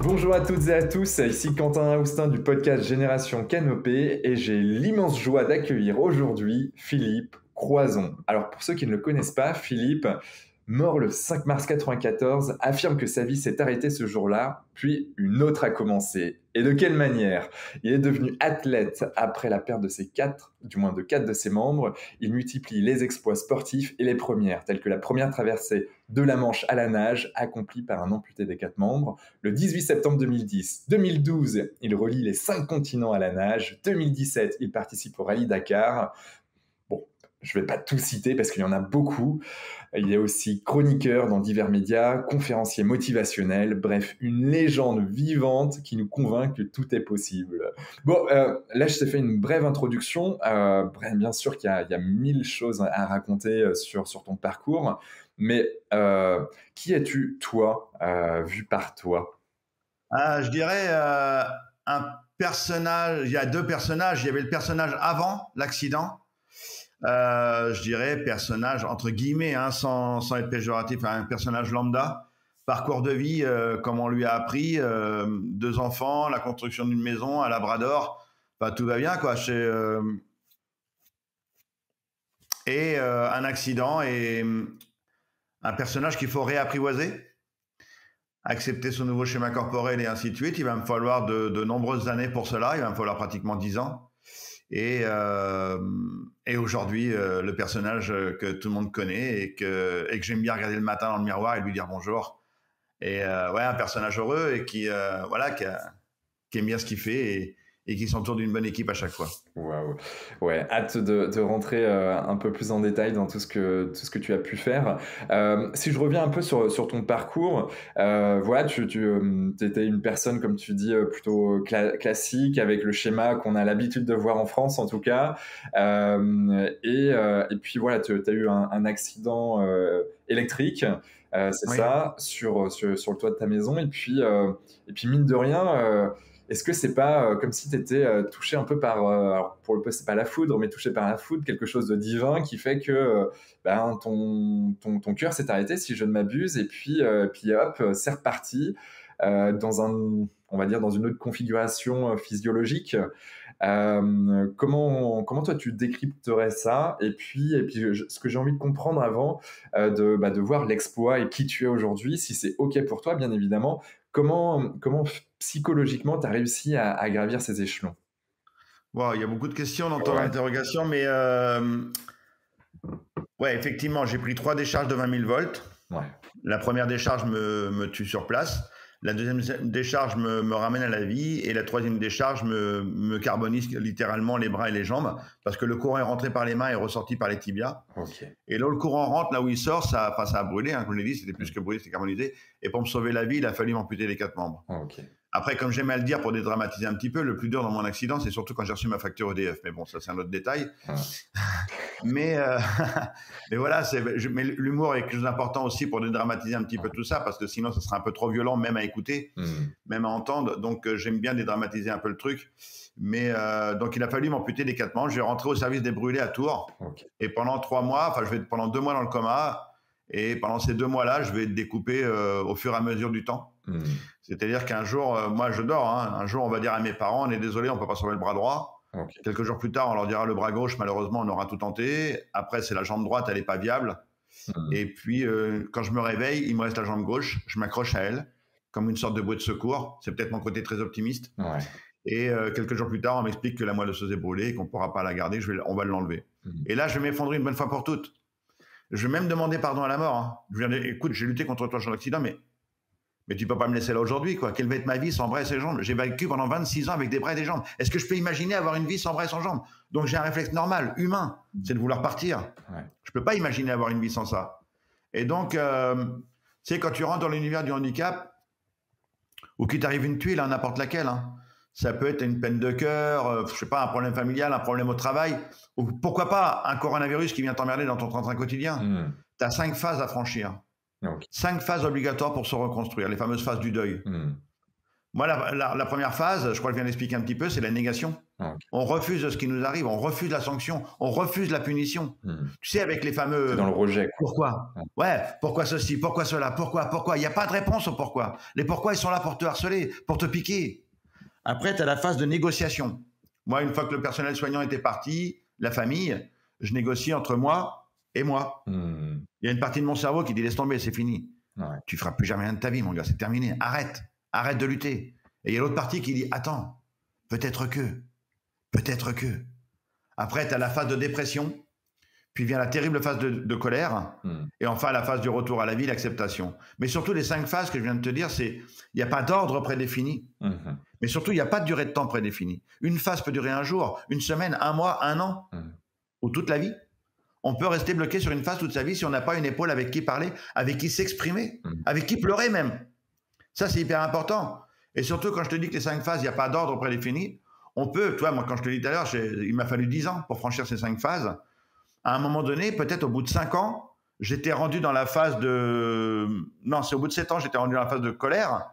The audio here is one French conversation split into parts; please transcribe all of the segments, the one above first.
Bonjour à toutes et à tous, ici Quentin Aoustin du podcast Génération Canopée et j'ai l'immense joie d'accueillir aujourd'hui Philippe Croison. Alors pour ceux qui ne le connaissent pas, Philippe, mort le 5 mars 94, affirme que sa vie s'est arrêtée ce jour-là, puis une autre a commencé. Et de quelle manière? Il est devenu athlète après la perte de de quatre de ses membres. Il multiplie les exploits sportifs et les premières, telles que la première traversée de la Manche à la nage, accomplie par un amputé des 4 membres. Le 18 septembre 2010, 2012, il relie les 5 continents à la nage. 2017, il participe au Rallye Dakar. Bon, je ne vais pas tout citer parce qu'il y en a beaucoup. Il est aussi chroniqueur dans divers médias, conférencier motivationnel, bref, une légende vivante qui nous convainc que tout est possible. Bon, là, je t'ai fait une brève introduction. Bien sûr qu'il y a 1000 choses à raconter sur ton parcours, mais qui es-tu, toi, vu par toi? Je dirais un personnage. Il y a deux personnages. Il y avait le personnage avant l'accident. Je dirais personnage entre guillemets, hein, sans être péjoratif, un personnage lambda. Parcours de vie, comme on lui a appris, 2 enfants, la construction d'une maison, un labrador. Enfin, tout va bien, quoi. Et un accident et un personnage qu'il faut réapprivoiser, accepter son nouveau schéma corporel et ainsi de suite. Il va me falloir de nombreuses années pour cela. Il va me falloir pratiquement 10 ans. Et aujourd'hui, le personnage que tout le monde connaît et que j'aime bien regarder le matin dans le miroir et lui dire bonjour. Et ouais, un personnage heureux et qui aime bien ce qu'il fait et qui s'entoure d'une bonne équipe à chaque fois. Waouh. Ouais, hâte de rentrer un peu plus en détail dans tout ce que tu as pu faire. Si je reviens un peu sur ton parcours, voilà, tu étais une personne, comme tu dis, plutôt classique, avec le schéma qu'on a l'habitude de voir en France, en tout cas. Et puis voilà, tu as eu un accident électrique. C'est Oui. ça, sur le toit de ta maison. Et puis mine de rien, est-ce que c'est pas comme si tu étais touché un peu par, alors pour le coup, c'est pas la foudre, mais touché par la foudre, quelque chose de divin qui fait que ton cœur s'est arrêté, si je ne m'abuse, et puis hop, c'est reparti on va dire, dans une autre configuration physiologique. Comment toi tu décrypterais ça? Et puis ce que j'ai envie de comprendre avant de voir l'exploit et qui tu es aujourd'hui, si c'est OK pour toi, bien évidemment, comment psychologiquement tu as réussi à gravir ces échelons? Wow, il y a beaucoup de questions dans ton Ouais, interrogation, mais ouais, effectivement, j'ai pris 3 décharges de 20 000 volts. ouais. La première décharge me tue sur place. La deuxième décharge me ramène à la vie. Et la troisième décharge me carbonise littéralement les bras et les jambes parce que le courant est rentré par les mains et ressorti par les tibias. OK. Et là où le courant rentre, là où il sort, ça a brûlé. Hein, comme je l'ai dit, c'était plus que brûlé, c'était carbonisé. Et pour me sauver la vie, il a fallu m'amputer les 4 membres. OK. Après, comme j'aime à le dire pour dédramatiser un petit peu, le plus dur dans mon accident, c'est surtout quand j'ai reçu ma facture EDF. Mais bon, ça, c'est un autre détail. Ouais. Mais, mais voilà, mais l'humour est quelque chose d'important aussi pour dédramatiser un petit peu tout ça, parce que sinon, ça serait un peu trop violent, même à écouter, même à entendre. Donc, j'aime bien dédramatiser un peu le truc. Mais donc, il a fallu m'amputer les 4 membres. Je vais rentrer au service des brûlés à Tours. OK. Et pendant 3 mois, enfin, je vais être pendant 2 mois dans le coma. Et pendant ces 2 mois-là, je vais être découpé au fur et à mesure du temps. C'est-à-dire qu'un jour, moi, je dors. Hein, un jour, on va dire à mes parents, on est désolé, on peut pas sauver le bras droit. OK. Quelques jours plus tard, on leur dira le bras gauche, malheureusement, on aura tout tenté. Après, c'est la jambe droite, elle n'est pas viable. Et puis, quand je me réveille, il me reste la jambe gauche. Je m'accroche à elle, comme une sorte de bouée de secours. C'est peut-être mon côté très optimiste. Ouais. Et quelques jours plus tard, on m'explique que la moelle osseuse est brûlée et qu'on ne pourra pas la garder. On va l'enlever. Et là, je vais m'effondrer une bonne fois pour toutes. Je vais même demander pardon à la mort. Hein. Je vais dire, écoute, j'ai lutté contre toi sur l'accident, mais tu peux pas me laisser là aujourd'hui, quoi. Quelle va être ma vie sans bras et sans jambes? J'ai vécu pendant 26 ans avec des bras et des jambes. Est-ce que je peux imaginer avoir une vie sans bras et sans jambes? Donc j'ai un réflexe normal, humain, c'est de vouloir partir. Ouais. Je peux pas imaginer avoir une vie sans ça. Et donc, tu sais, quand tu rentres dans l'univers du handicap, ou qu'il t'arrive une tuile, hein, n'importe laquelle, hein, ça peut être une peine de cœur, je sais pas, un problème familial, un problème au travail, ou pourquoi pas un coronavirus qui vient t'emmerder dans ton train-train quotidien. Tu as 5 phases à franchir. OK. 5 phases obligatoires pour se reconstruire, les fameuses phases du deuil. Moi, la première phase, je crois que je viens d'expliquer un petit peu, c'est la négation. Ah, ok. On refuse ce qui nous arrive, on refuse la sanction, on refuse la punition. Tu sais, avec les C'est dans fameux le rejet, quoi. pourquoi? Ouais, pourquoi ceci, pourquoi cela, pourquoi? Il n'y a pas de réponse au pourquoi. Les pourquoi, ils sont là pour te harceler, pour te piquer. Après, tu as la phase de négociation. Moi, une fois que le personnel soignant était parti, la famille, je négocie entre moi et moi. Il y a une partie de mon cerveau qui dit laisse tomber, c'est fini. Ouais. Tu feras plus jamais rien de ta vie, mon gars, c'est terminé. Arrête de lutter. Et il y a l'autre partie qui dit attends, peut-être que. Après, tu as la phase de dépression, puis vient la terrible phase de colère, et enfin la phase du retour à la vie, l'acceptation. Mais surtout, les 5 phases que je viens de te dire, c'est il n'y a pas d'ordre prédéfini, mais surtout, il n'y a pas de durée de temps prédéfinie. Une phase peut durer un jour, une semaine, un mois, un an, ou toute la vie. On peut rester bloqué sur une phase toute sa vie si on n'a pas une épaule avec qui parler, avec qui s'exprimer, avec qui pleurer même. Ça, c'est hyper important. Et surtout, quand je te dis que les 5 phases, il n'y a pas d'ordre prédéfini, on peut, toi, moi, quand je te dis tout à l'heure, il m'a fallu 10 ans pour franchir ces 5 phases. À un moment donné, peut-être au bout de 5 ans, j'étais rendu dans la phase de... Non, c'est au bout de 7 ans, j'étais rendu dans la phase de colère.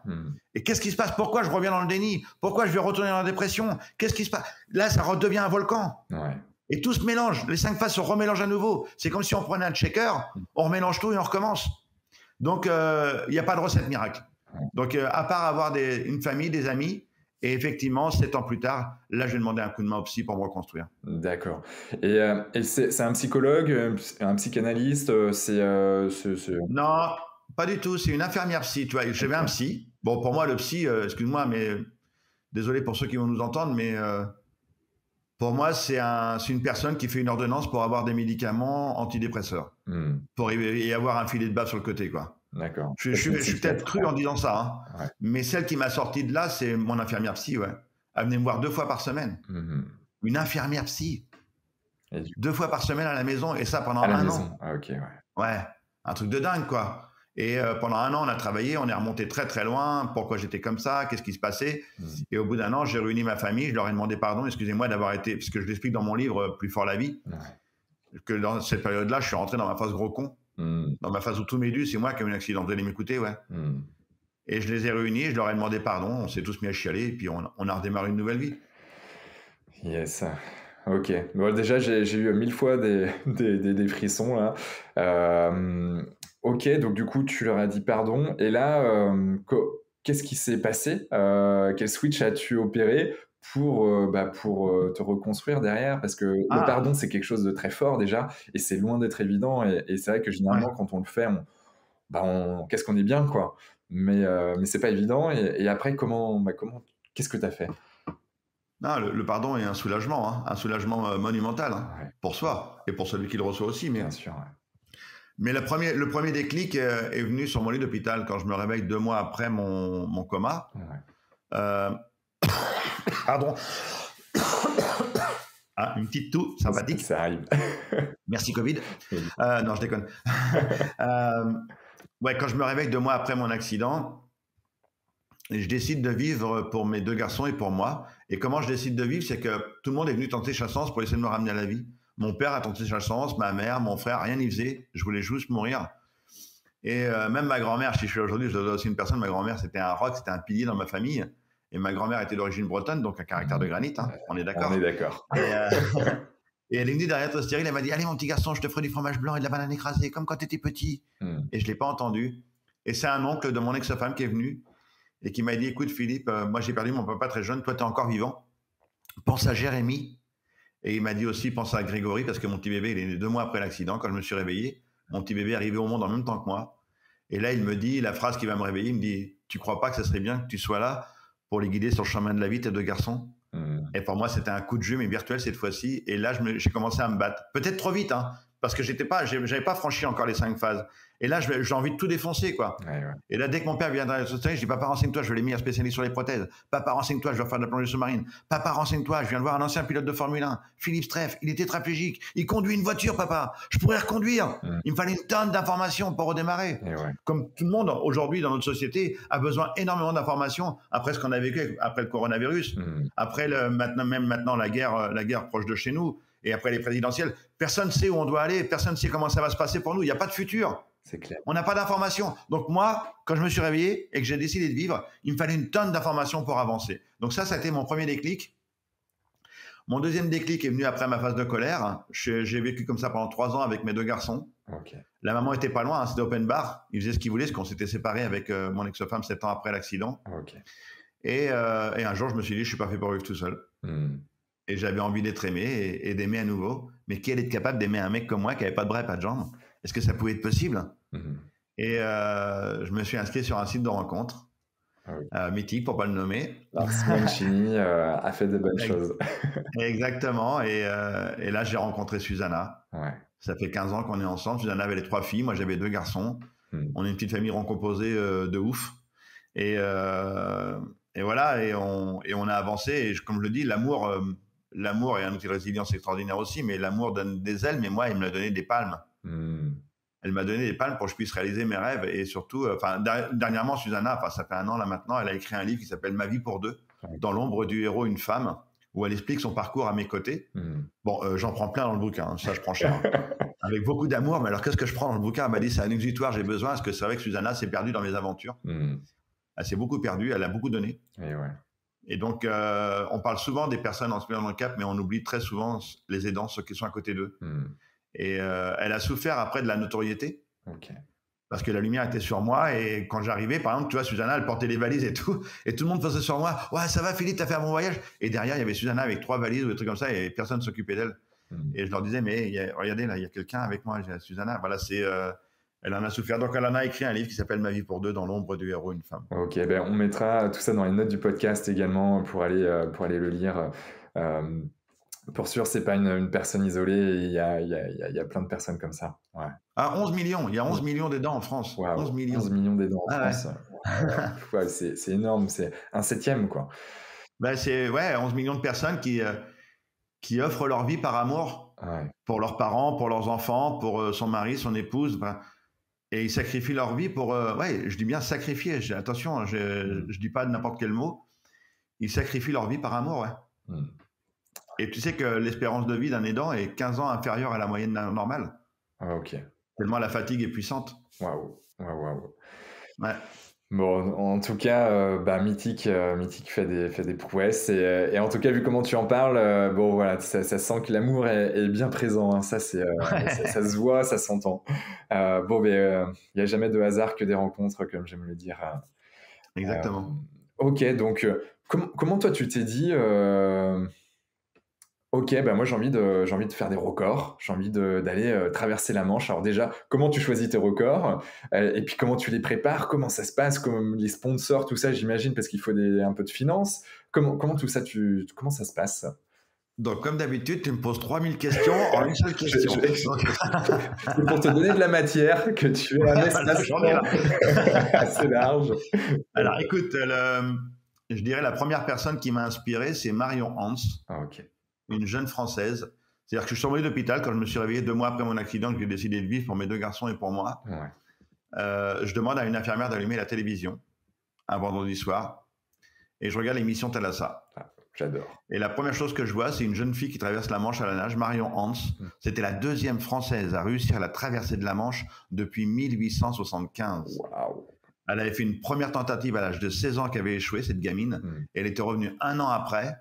Et qu'est-ce qui se passe? Pourquoi je reviens dans le déni? Pourquoi je vais retourner dans la dépression? Qu'est-ce qui se passe? Là, ça redevient un volcan. Ouais. Et tout se mélange. Les 5 phases se remélangent à nouveau. C'est comme si on prenait un shaker, on remélange tout et on recommence. Donc, il n'y a pas de recette miracle. Donc, à part avoir une famille, des amis, et effectivement, 7 ans plus tard, là, j'ai demandé un coup de main au psy pour me reconstruire. D'accord. Et c'est un psychologue, un psychanalyste, Non, pas du tout. C'est une infirmière psy. Tu vois, j'avais un psy. Bon, pour moi, le psy, excuse-moi, mais désolé pour ceux qui vont nous entendre, mais pour moi, c'est une personne qui fait une ordonnance pour avoir des médicaments antidépresseurs, pour y avoir un filet de bave sur le côté, quoi. D'accord. Je suis peut-être cru en disant ça, hein. Ouais. Mais celle qui m'a sorti de là, c'est mon infirmière psy, ouais. Elle venait me voir 2 fois par semaine. Une infirmière psy. 2 fois par semaine à la maison, et ça pendant un an. Ah, ok, ouais. Ouais, un truc de dingue, quoi. Et pendant un an, on a travaillé, on est remonté très très loin. Pourquoi j'étais comme ça? Qu'est-ce qui se passait? Et au bout d'un an, j'ai réuni ma famille, je leur ai demandé pardon, excusez-moi d'avoir été, parce que je l'explique dans mon livre Plus fort la vie, que dans cette période-là, je suis rentré dans ma phase gros con. Dans ma phase où tout m'est dû, c'est moi qui ai eu un accident. Vous allez m'écouter, ouais. Et je les ai réunis, je leur ai demandé pardon, on s'est tous mis à chialer, et puis on a redémarré une nouvelle vie. Yes. Ok. Bon, déjà, j'ai eu 1000 fois des frissons, là. Ok, donc du coup, tu leur as dit pardon. Et là, qu'est-ce qui s'est passé? Quel switch as-tu opéré pour te reconstruire derrière? Parce que le pardon, c'est quelque chose de très fort déjà, et c'est loin d'être évident. Et c'est vrai que généralement, quand on le fait, qu'est-ce qu'on est bien, quoi. Mais c'est pas évident. Et après, qu'est-ce que tu as fait? Non, le pardon est un soulagement monumental, hein, pour soi et pour celui qui le reçoit aussi. Mais... Bien sûr, ouais. Mais le premier déclic est venu sur mon lit d'hôpital quand je me réveille 2 mois après mon coma. Ouais. Pardon. Une petite toux sympathique. Ça arrive. Merci Covid. Non, je déconne. Ouais, quand je me réveille 2 mois après mon accident, je décide de vivre pour mes 2 garçons et pour moi. Et comment je décide de vivre, c'est que tout le monde est venu tenter chasse-sens pour essayer de me ramener à la vie. Mon père a tenté chasse-sens, ma mère, mon frère, rien n'y faisait. Je voulais juste mourir. Et même ma grand-mère, si je suis là aujourd'hui, je dois aussi une personne, ma grand-mère, c'était un roc, c'était un pilier dans ma famille. Et ma grand-mère était d'origine bretonne, donc un caractère de granit, hein. On est d'accord? On est d'accord. Et elle est venue derrière le stérile, elle m'a dit « Allez mon petit garçon, je te ferai du fromage blanc et de la banane écrasée, comme quand tu étais petit. » Et je ne l'ai pas entendu. Et c'est un oncle de mon ex-femme qui est venu et qui m'a dit « Écoute Philippe, moi j'ai perdu mon papa très jeune, toi tu es encore vivant. Pense à Jérémy. » Et il m'a dit aussi « Pense à Grégory, parce que mon petit bébé, il est né 2 mois après l'accident, quand je me suis réveillé. Mon petit bébé est arrivé au monde en même temps que moi. Et là, il me dit, la phrase qui va me réveiller, il me dit « Tu crois pas que ce serait bien que tu sois là pour les guider sur le chemin de la vie, tes 2 garçons ?» Et pour moi, c'était un coup de jeu, mais virtuel cette fois-ci. Et là, j'ai commencé à me battre. Peut-être trop vite, hein, parce que j'avais pas franchi encore les 5 phases. Et là, j'ai envie de tout défoncer, quoi. Ouais. Et là, dès que mon père vient dans la société, je dis « Papa, renseigne-toi, je veux les meilleurs spécialistes sur les prothèses. Papa, renseigne-toi, je veux faire de la plongée sous-marine. Papa, renseigne-toi, je viens de voir un ancien pilote de Formule 1, Philippe Streff, il est tétraplégique. Il conduit une voiture, papa. Je pourrais reconduire. Il me fallait une tonne d'informations pour redémarrer. » Comme tout le monde, aujourd'hui, dans notre société, a besoin énormément d'informations après ce qu'on a vécu, après le coronavirus, après maintenant la guerre proche de chez nous, et après les présidentielles. Personne ne sait où on doit aller, personne ne sait comment ça va se passer pour nous. Il n'y a pas de futur. C'est clair. On n'a pas d'informations. Donc moi, quand je me suis réveillé et que j'ai décidé de vivre, il me fallait une tonne d'informations pour avancer. Donc ça a été mon premier déclic. Mon deuxième déclic est venu après ma phase de colère. J'ai vécu comme ça pendant 3 ans avec mes 2 garçons. Okay. La maman était pas loin, hein, c'était open bar. Ils faisaient ce qu'ils voulaient, parce qu'on s'était séparés avec mon ex-femme 7 ans après l'accident. Okay. Et un jour, je me suis dit, je suis pas fait pour vivre tout seul. Et j'avais envie d'être aimé et d'aimer à nouveau. Mais qui allait être capable d'aimer un mec comme moi qui avait pas de bras, pas de jambes? Est-ce que ça pouvait être possible? Et je me suis inscrit sur un site de rencontre. Mythique, pour pas le nommer. Alors, Simoncini a fait de bonnes choses. Exactement. Et là, j'ai rencontré Susanna. Ouais. Ça fait 15 ans qu'on est ensemble. Susanna avait les 3 filles. Moi, j'avais 2 garçons. On est une petite famille recomposée de ouf. Et voilà. Et on a avancé. Et comme je le dis, l'amour est un outil de résilience extraordinaire aussi. Mais l'amour donne des ailes. Mais moi, il me l'a donné des palmes. Elle m'a donné des palmes pour que je puisse réaliser mes rêves. Et surtout, dernièrement, Susanna, ça fait 1 an là maintenant, elle a écrit un livre qui s'appelle Ma vie pour 2, dans l'ombre du héros, une femme, où elle explique son parcours à mes côtés. Bon, j'en prends plein dans le bouquin, hein, ça je prends cher. Avec beaucoup d'amour, mais alors qu'est-ce que je prends dans le bouquin? Elle m'a dit, c'est un exutoire, j'ai besoin, parce que c'est vrai que Susanna s'est perdue dans mes aventures. Elle s'est beaucoup perdue, elle a beaucoup donné. Et donc, on parle souvent des personnes en situation de handicap, mais on oublie très souvent les aidants, ceux qui sont à côté d'eux. Et elle a souffert après de la notoriété. Parce que la lumière était sur moi. Et quand j'arrivais, par exemple, tu vois, Susanna, elle portait les valises et tout. Et tout le monde faisait sur moi. Ouais, ça va, Philippe, t'as fait un bon voyage. Et derrière, il y avait Susanna avec 3 valises ou des trucs comme ça. Et personne ne s'occupait d'elle. Et je leur disais, mais regardez, là, il y a quelqu'un avec moi. J'ai Susanna. Voilà, elle en a souffert. Donc, elle en a écrit un livre qui s'appelle Ma vie pour 2, dans l'ombre du héros, une femme. Ok, ben, on mettra tout ça dans les notes du podcast également pour aller le lire. Pour sûr, c'est pas une personne isolée. Il y a plein de personnes comme ça. Ouais. Ah, 11 millions. Il y a 11 millions d'aidants en France. Wow, 11 millions. 11 millions d'aidants en France. Ouais, c'est énorme. C'est un 7e, quoi. Ben, 11 millions de personnes qui offrent leur vie par amour pour leurs parents, pour leurs enfants, pour son mari, son épouse. Et ils sacrifient leur vie pour... je dis bien sacrifier. Attention, hein, je dis pas n'importe quel mot. Ils sacrifient leur vie par amour, Et tu sais que l'espérance de vie d'un aidant est 15 ans inférieure à la moyenne normale. Ah, ok. Tellement la fatigue est puissante. Waouh. Ouais. Bon, en tout cas, Mythique fait des prouesses. Et en tout cas, vu comment tu en parles, bon, voilà, ça sent que l'amour est bien présent. Hein. Ça, ça se voit, ça s'entend. Bon, mais il n'y a jamais de hasard que des rencontres, comme j'aime le dire. Exactement. Ok, donc, comment toi, tu t'es dit... Ok, moi j'ai envie de faire des records, j'ai envie d'aller traverser la Manche. Alors déjà, comment tu choisis tes records et puis comment tu les prépares, comment ça se passe, comme les sponsors, tout ça, j'imagine, parce qu'il faut un peu de finances. Comment tout ça, comment ça se passe? Donc comme d'habitude, tu me poses 3000 questions en une seule question. C'est pour te donner de la matière que tu as un espace assez large. Alors écoute, je dirais la première personne qui m'a inspiré, c'est Marion Hans. Ah, ok. Une jeune Française. C'est-à-dire que je suis tombé d'hôpital quand je me suis réveillé 2 mois après mon accident, que j'ai décidé de vivre pour mes 2 garçons et pour moi. Je demande à une infirmière d'allumer la télévision un vendredi soir et je regarde l'émission Thalassa. J'adore. Et la première chose que je vois, c'est une jeune fille qui traverse la Manche à la nage, Marion Hans. C'était la 2e Française à réussir la traversée de la Manche depuis 1875. Waouh. Elle avait fait une première tentative à l'âge de 16 ans qui avait échoué, cette gamine. Et elle était revenue 1 an après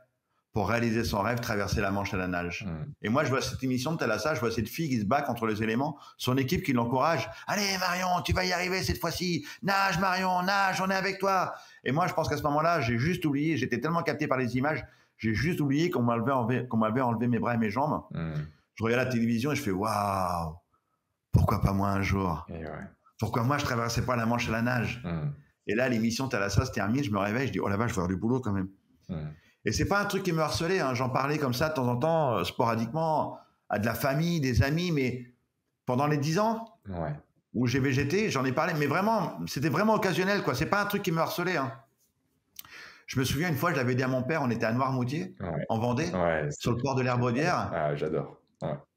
pour réaliser son rêve, traverser la Manche à la nage. Et moi, je vois cette émission de Thalassa, je vois cette fille qui se bat contre les éléments, son équipe qui l'encourage. « Allez Marion, tu vas y arriver cette fois-ci. Nage Marion, nage, on est avec toi. » Et moi, je pense qu'à ce moment-là, j'ai juste oublié, j'étais tellement capté par les images, j'ai juste oublié qu'on m'avait enlevé mes bras et mes jambes. Je regarde la télévision et je fais « Waouh, pourquoi pas moi un jour ? Pourquoi moi, je ne traversais pas la Manche à la nage ?» Et là, l'émission Thalassa se termine, je me réveille, je dis « Oh la vache, je vais avoir du boulot quand même. » Et c'est pas un truc qui me harcelait, hein. J'en parlais comme ça de temps en temps, sporadiquement, à de la famille, des amis, mais pendant les 10 ans où j'ai végété, j'en ai parlé, mais vraiment, c'était vraiment occasionnel, quoi. C'est pas un truc qui me harcelait, hein. Je me souviens une fois, je l'avais dit à mon père, on était à Noirmoutier, en Vendée, sur le port de l'Herbaudière. Ah, j'adore.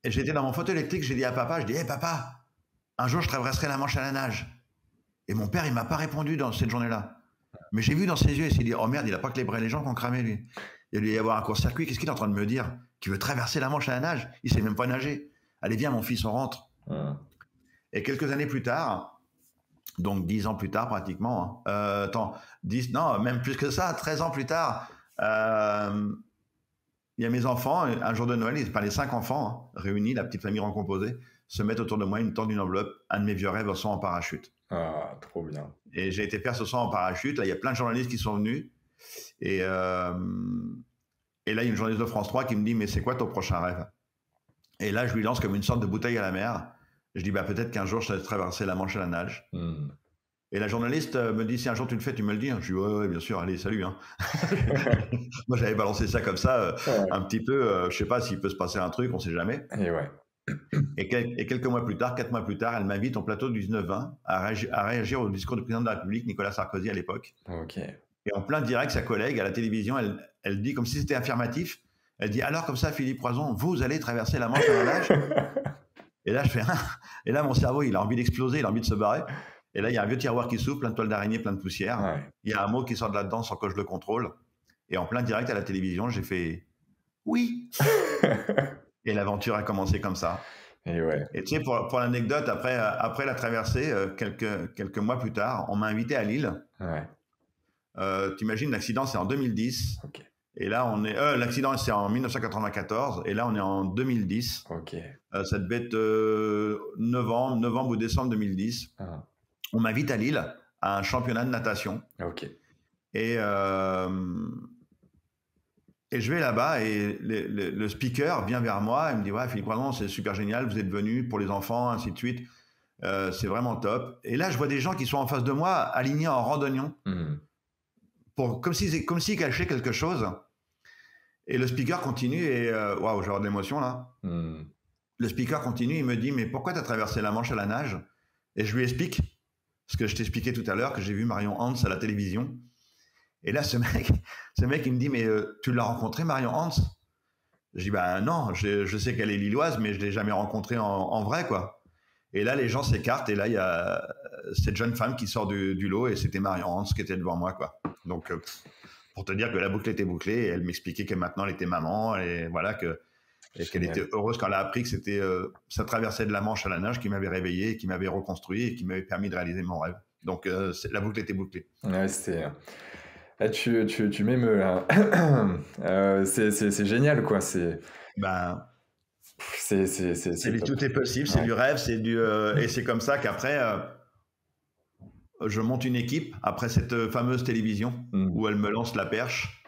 Et j'étais dans mon fauteuil électrique, j'ai dit à papa, je dis, hey, papa, un jour je traverserai la Manche à la nage. Et mon père, il m'a pas répondu dans cette journée-là. Mais j'ai vu dans ses yeux, il s'est dit, oh merde, il a pas que les bras et les jambes qui ont cramé, lui. Il doit y avoir un court-circuit. Qu'est-ce qu'il est en train de me dire? Qu'il veut traverser la Manche à la nage? Il sait même pas nager. Allez, viens, mon fils, on rentre. Et quelques années plus tard, donc 10 ans plus tard pratiquement, non, même plus que ça, 13 ans plus tard, il y a mes enfants, un jour de Noël, les 5 enfants réunis, la petite famille recomposée, se mettent autour de moi, ils me tendent une enveloppe, un de mes vieux rêves, saut en parachute. Ah, trop bien. Et j'ai été faire ce saut en parachute, là il y a plein de journalistes qui sont venus, et là il y a une journaliste de France 3 qui me dit « mais c'est quoi ton prochain rêve ?» Et là je lui lance comme une sorte de bouteille à la mer, je dis bah, « peut-être qu'un jour je vais traverser la Manche à la nage ». Et la journaliste me dit « si un jour tu le fais, tu me le dis ». Je dis « ouais, bien sûr, allez, salut ». Moi, j'avais balancé ça comme ça, un petit peu, je sais pas s'il peut se passer un truc, on sait jamais. Et ouais. Et quelques mois plus tard, 4 mois plus tard, elle m'invite au plateau du 19-20 à réagir au discours du président de la République, Nicolas Sarkozy à l'époque. Ok. Et en plein direct, sa collègue à la télévision, elle dit comme si c'était affirmatif, elle dit « alors comme ça, Philippe Croizon, vous allez traverser la Manche à la nage ?» Et là, je fais et là, mon cerveau, il a envie d'exploser, il a envie de se barrer. Et là, il y a un vieux tiroir qui s'ouvre, plein de toiles d'araignée, plein de poussière. Ouais. Il y a un mot qui sort de là-dedans sans que je le contrôle. Et en plein direct à la télévision, j'ai fait « oui ». Et l'aventure a commencé comme ça. Et ouais. Et tu sais, pour l'anecdote, après la traversée, quelques mois plus tard, on m'a invité à Lille. Ouais. T'imagines, l'accident, c'est en 2010. Ok. Et là, l'accident, c'est en 1994. Et là, on est en 2010. Ok. Ça devait être novembre ou décembre 2010. Ah. On m'invite à Lille à un championnat de natation. Ok. Et je vais là-bas et le speaker vient vers moi et me dit « ouais, Philippe Croizon, c'est super génial, vous êtes venu pour les enfants, ainsi de suite. C'est vraiment top. » Et là, je vois des gens qui sont en face de moi, alignés en randonnion, comme s'ils cachaient quelque chose. Et le speaker continue et waouh, j'ai de l'émotion là. Le speaker continue, il me dit « mais pourquoi tu as traversé la Manche à la nage ?» Et je lui explique ce que je t'expliquais tout à l'heure, que j'ai vu Marion Hans à la télévision. Et là, ce mec, il me dit « mais tu l'as rencontré, Marion Hans ?» Je dis « bah non, je sais qu'elle est lilloise, mais je ne l'ai jamais rencontrée en vrai, quoi. » Et là, les gens s'écartent, et là, il y a cette jeune femme qui sort du lot, et c'était Marion Hans qui était devant moi, quoi. Donc, pour te dire que la boucle était bouclée, et elle m'expliquait que maintenant, elle était maman, et voilà, qu'elle était heureuse quand elle a appris que c'était sa traversée de la Manche à la nage qui m'avait réveillé, qui m'avait reconstruit, et qui m'avait permis de réaliser mon rêve. Donc, la boucle était bouclée. Ouais, c'était... Ah, tu m'émeus là. C'est génial, quoi. Tout est possible, c'est du rêve, et c'est comme ça qu'après, je monte une équipe après cette fameuse télévision où elle me lance la perche.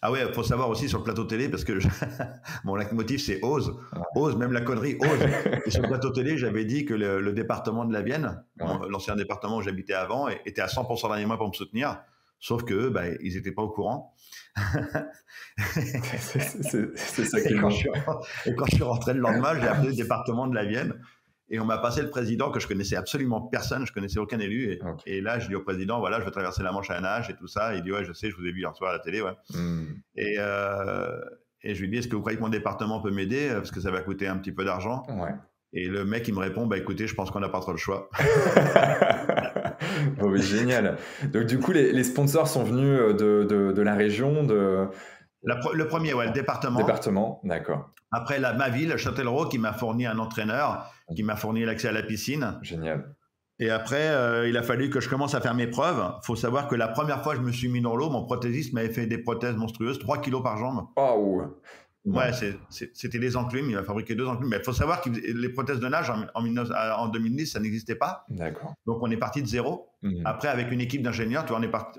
Ah ouais, il faut savoir aussi sur le plateau télé, parce que mon leitmotiv c'est ose, même la connerie, ose. Et sur le plateau télé, j'avais dit que le département de la Vienne, l'ancien département où j'habitais avant, était à 100% derrière moi pour me soutenir. Sauf que ils n'étaient pas au courant. C'est ça qui est bon. Et quand je suis rentré le lendemain, j'ai appelé le département de la Vienne et on m'a passé le président que je connaissais absolument personne, je connaissais aucun élu. Et là, je dis au président, voilà, je veux traverser la Manche à la nage et tout ça. Il dit, ouais, je sais, je vous ai vu hier soir à la télé. Ouais. Et je lui dis, est-ce que vous croyez que mon département peut m'aider parce que ça va coûter un petit peu d'argent. Ouais. Et le mec, il me répond, écoutez, je pense qu'on n'a pas trop le choix. Oh, oui, génial. Donc, du coup, les sponsors sont venus de la région le premier, ouais, le département. Département, d'accord. Après, ma ville, Châtellerault, qui m'a fourni un entraîneur, qui m'a fourni l'accès à la piscine. Génial. Et après, il a fallu que je commence à faire mes preuves. Il faut savoir que la première fois que je me suis mis dans l'eau, mon prothésiste m'avait fait des prothèses monstrueuses, 3 kilos par jambe. Oh. Ouais, c'était des enclumes. Il a fabriqué 2 enclumes. Mais il faut savoir que les prothèses de nage en 2010, ça n'existait pas. D'accord. Donc, on est parti de zéro. Après, avec une équipe d'ingénieurs,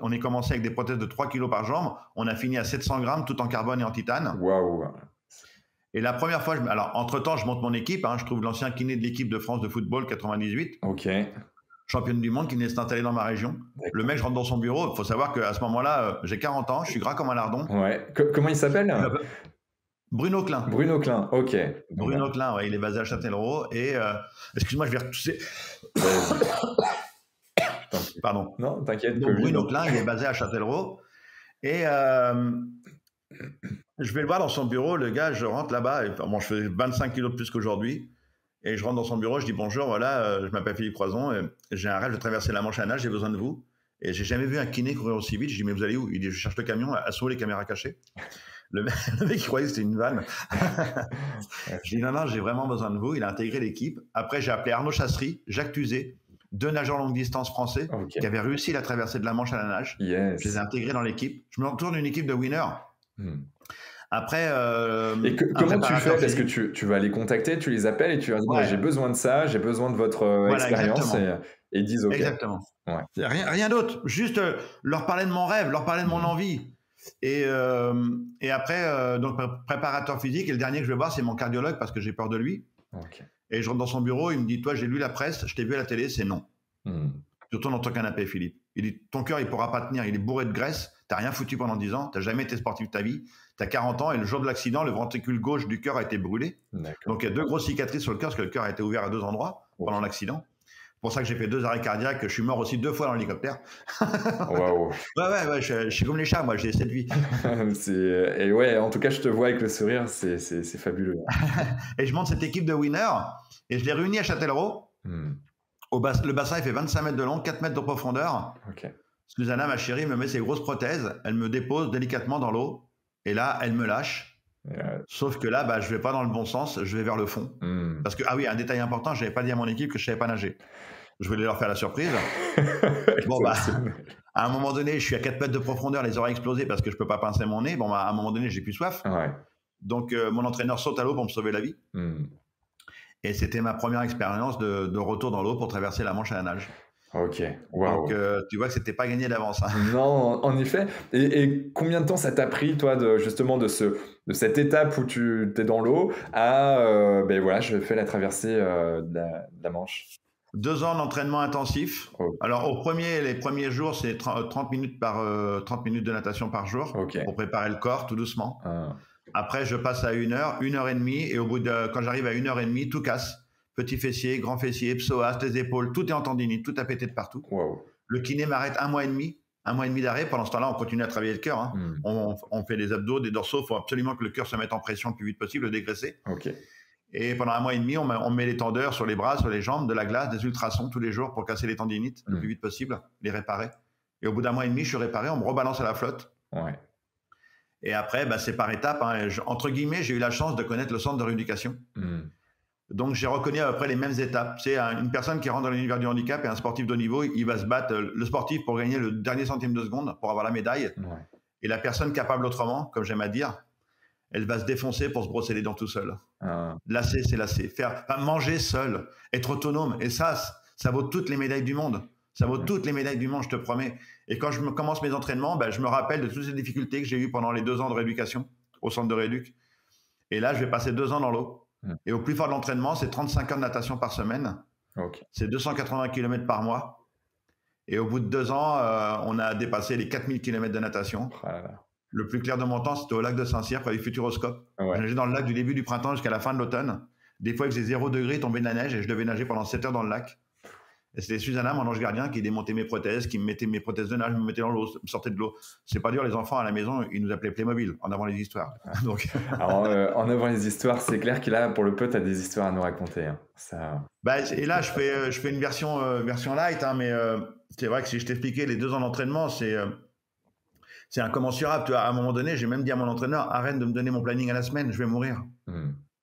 on est commencé avec des prothèses de 3 kilos par jambe. On a fini à 700 grammes, tout en carbone et en titane. Waouh. Et la première fois, alors entre-temps, je monte mon équipe. Je trouve l'ancien kiné de l'équipe de France de football 98. Ok. Championne du monde qui venait s'installer dans ma région. Le mec, je rentre dans son bureau. Il faut savoir qu'à ce moment-là, j'ai 40 ans, je suis gras comme un lardon. Ouais. Comment il s'appelle ? Bruno Klein. Bruno Klein, ok. Bruno Klein, ouais, il est basé à Châtellerault. Et excuse-moi, je vais retousser. Pardon. Non, t'inquiète. Donc, Bruno Klein, il est basé à Châtellerault. Et je vais le voir dans son bureau. Le gars, je rentre là-bas. Bon, je fais 25 kilos de plus qu'aujourd'hui. Et je rentre dans son bureau, je dis bonjour, voilà, je m'appelle Philippe Croizon, j'ai un rêve de traverser la Manche à la nage, j'ai besoin de vous. Et j'ai jamais vu un kiné courir aussi vite. Je dis mais vous allez où ? Il dit je cherche le camion, assaut les caméras cachées. Le mec, il croyait que c'était une vanne. Je dis non, j'ai vraiment besoin de vous. Il a intégré l'équipe. Après, j'ai appelé Arnaud Chassery, Jacques Tuzet, 2 nageurs longue distance français qui avaient réussi la traversée de la Manche à la nage. Yes. Je les ai intégrés dans l'équipe. Je me retourne une équipe de winners. Après, et comment tu fais? Parce que tu vas les contacter, tu les appelles et tu leur dis j'ai besoin de ça, j'ai besoin de votre expérience, et ils disent OK. Exactement. Ouais. Rien d'autre. Juste leur parler de mon rêve, leur parler de mon envie. Et après, donc préparateur physique. Et le dernier que je vais voir, c'est mon cardiologue parce que j'ai peur de lui. Okay. Et je rentre dans son bureau, il me dit, toi, j'ai lu la presse, je t'ai vu à la télé, c'est non. Tu retournes dans ton canapé, Philippe. Il dit, ton cœur, il pourra pas tenir, il est bourré de graisse, t'as rien foutu pendant 10 ans, t'as jamais été sportif de ta vie, t'as 40 ans et le jour de l'accident, le ventricule gauche du cœur a été brûlé. Donc il y a 2 grosses cicatrices sur le cœur parce que le cœur a été ouvert à 2 endroits pendant l'accident. C'est pour ça que j'ai fait 2 arrêts cardiaques, je suis mort aussi 2 fois dans l'hélicoptère. Waouh. Ouais, je suis comme les chats, moi, j'ai cette vie. Et ouais, en tout cas, je te vois avec le sourire, c'est fabuleux. Et je monte cette équipe de winners et je l'ai réunis à Châtellerault. Le bassin, il fait 25 mètres de long, 4 mètres de profondeur. Okay. Susanna, ma chérie, me met ses grosses prothèses, elle me dépose délicatement dans l'eau et là, elle me lâche. Sauf que là, je vais pas dans le bon sens, je vais vers le fond. Parce que, ah oui, un détail important, je n'avais pas dit à mon équipe que je savais pas nager. Je voulais leur faire la surprise. Bon, à un moment donné, je suis à 4 mètres de profondeur, les oreilles explosées parce que je peux pas pincer mon nez. Bon, à un moment donné, j'ai plus soif. Ouais. Donc, mon entraîneur saute à l'eau pour me sauver la vie. Et c'était ma première expérience de retour dans l'eau pour traverser la Manche à la nage. Ok, wow. Donc, tu vois que c'était pas gagné d'avance. Hein. Non, en effet. Et combien de temps ça t'a pris, toi, justement, de cette étape où tu es dans l'eau à, voilà, je fais la traversée de la Manche? 2 ans d'entraînement intensif. Okay. Alors, les premiers jours, c'est 30 minutes de natation par jour pour préparer le corps tout doucement. Après, je passe à 1 heure, 1 heure et demie, et quand j'arrive à 1 heure et demie, tout casse. Petit fessier, grand fessier, psoas, les épaules, tout est en tendinite, tout a pété de partout. Wow. Le kiné m'arrête 1 mois et demi d'arrêt. Pendant ce temps-là, on continue à travailler le cœur. Hein. On fait des abdos, des dorsaux. Il faut absolument que le cœur se mette en pression le plus vite possible, le dégraisser. Okay. Et pendant 1 mois et demi, on met les tendeurs sur les bras, sur les jambes, de la glace, des ultrasons tous les jours pour casser les tendinites le plus vite possible, les réparer. Et au bout d'1 mois et demi, je suis réparé, on me rebalance à la flotte. Ouais. Et après, c'est par étapes. Hein. Entre guillemets, j'ai eu la chance de connaître le centre de rééducation. Donc, j'ai reconnu à peu près les mêmes étapes. C'est une personne qui rentre dans l'univers du handicap et un sportif de haut niveau, il va se battre, le sportif, pour gagner le dernier centime de seconde, pour avoir la médaille. Ouais. Et la personne capable autrement, comme j'aime à dire, elle va se défoncer pour se brosser les dents tout seul. Lasser, c'est lasser. Manger seul, être autonome. Et ça vaut toutes les médailles du monde. Ça vaut toutes les médailles du monde, je te promets. Et quand je commence mes entraînements, je me rappelle de toutes ces difficultés que j'ai eues pendant les 2 ans de rééducation au centre de rééduc. Et là, je vais passer 2 ans dans l'eau. Et au plus fort de l'entraînement, c'est 35 heures de natation par semaine. Okay. C'est 280 km par mois. Et au bout de 2 ans, on a dépassé les 4000 km de natation. Le plus clair de mon temps, c'était au lac de Saint-Cyr, près du Futuroscope. Je nageais dans le lac du début du printemps jusqu'à la fin de l'automne. Des fois, il faisait 0 degré, tombait de la neige et je devais nager pendant 7 heures dans le lac. Et c'était Susanna, mon ange gardien, qui démontait mes prothèses, qui me mettait mes prothèses de nage, me mettait dans l'eau, me sortait de l'eau. C'est pas dur, les enfants à la maison, ils nous appelaient Playmobil, en avant les histoires. Donc... Alors, en avant les histoires, c'est clair qu'il a, pour le peu, tu as des histoires à nous raconter. Hein. Ça... et là, je fais une version light, hein, mais c'est vrai que si je t'expliquais les 2 ans d'entraînement, c'est incommensurable. Tu vois, à un moment donné, j'ai même dit à mon entraîneur, arrête de me donner mon planning à la semaine, je vais mourir.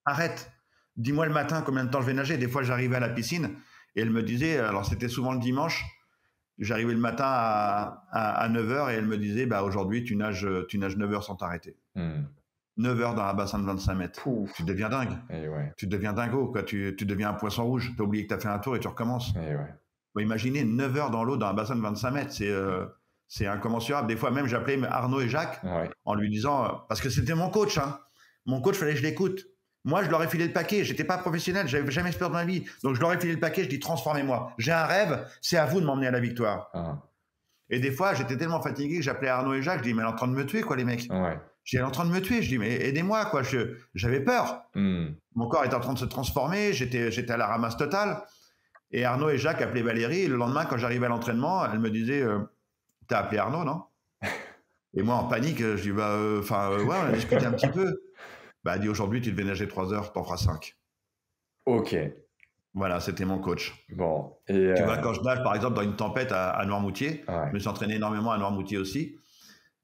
Arrête. Dis-moi le matin combien de temps je vais nager. Des fois, j'arrivais à la piscine et elle me disait, alors c'était souvent le dimanche, j'arrivais le matin à 9h et elle me disait, aujourd'hui, tu nages 9 heures sans t'arrêter. 9 heures dans un bassin de 25 mètres. Pouf. Tu deviens dingue. Tu deviens dingo, quoi. Tu deviens un poisson rouge. Tu as oublié que tu as fait un tour et tu recommences. Imaginez 9 heures dans l'eau dans un bassin de 25 mètres. C'est incommensurable. Des fois, même, j'appelais Arnaud et Jacques en lui disant, parce que c'était mon coach. Hein. Mon coach, il fallait que je l'écoute. Moi, je leur ai filé le paquet. J'étais pas professionnel. J'avais jamais sport de ma vie. Donc, je leur ai filé le paquet. Je dis, transformez-moi. J'ai un rêve. C'est à vous de m'emmener à la victoire. Et des fois, j'étais tellement fatigué que j'appelais Arnaud et Jacques. Je dis, mais elle est en train de me tuer, quoi, les mecs. Elle est en train de me tuer. Je dis, mais aidez-moi, quoi. J'avais peur. Mon corps était en train de se transformer. J'étais à la ramasse totale. Et Arnaud et Jacques appelaient Valérie. Et le lendemain, quand j'arrivais à l'entraînement, elle me disait, t'as appelé Arnaud, non? Et moi, en panique, je dis, ouais, on a discuté un petit peu. Elle dit, aujourd'hui, tu devais nager 3 heures, t'en feras 5. Ok. Voilà, c'était mon coach. Bon. Et tu vois, quand je nage, par exemple, dans une tempête à Noirmoutier, je me suis entraîné énormément à Noirmoutier aussi.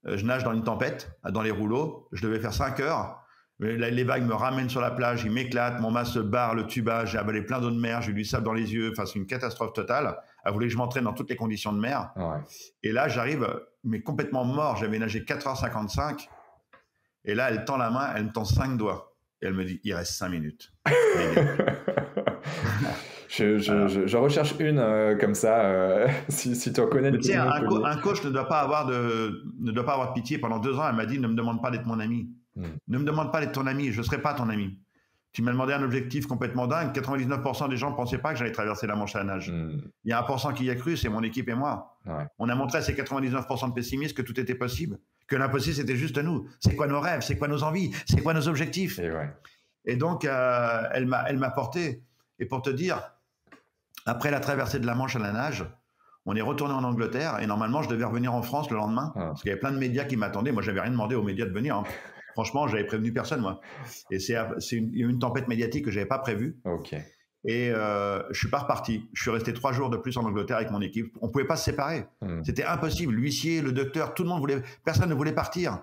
Je nage dans une tempête, dans les rouleaux. Je devais faire 5 heures. Les vagues me ramènent sur la plage, ils m'éclatent, mon mât se barre, le tuba, j'ai avalé plein d'eau de mer, j'ai eu du sable dans les yeux. Enfin, c'est une catastrophe totale. Elle voulait que je m'entraîne dans toutes les conditions de mer. Ouais. Et là, j'arrive, mais complètement mort. J'avais nagé 4h55. Et là, elle tend la main, elle me tend 5 doigts. Et elle me dit, il reste 5 minutes. Je recherche une comme ça, si tu en connais. Mais tu sais, un coach ne doit pas avoir de pitié. Pendant 2 ans, elle m'a dit, ne me demande pas d'être mon ami. Ne me demande pas d'être ton ami, je ne serai pas ton ami. Tu m'as demandé un objectif complètement dingue. 99% des gens ne pensaient pas que j'allais traverser la Manche à la nage. Il y a 1% qui y a cru, c'est mon équipe et moi. Ouais. On a montré à ces 99% de pessimistes que tout était possible, que l'impossible c'était juste nous. C'est quoi nos rêves, c'est quoi nos envies, c'est quoi nos objectifs. Et donc, elle m'a porté. Et pour te dire, après la traversée de la Manche à la nage, on est retourné en Angleterre et normalement, je devais revenir en France le lendemain parce qu'il y avait plein de médias qui m'attendaient. Moi, je n'avais rien demandé aux médias de venir. Hein. Franchement, j'avais prévenu personne, moi. Et il y a eu une tempête médiatique que je n'avais pas prévue. Okay. Et je ne suis pas reparti. Je suis resté 3 jours de plus en Angleterre avec mon équipe. On ne pouvait pas se séparer. C'était impossible. L'huissier, le docteur, tout le monde voulait... Personne ne voulait partir.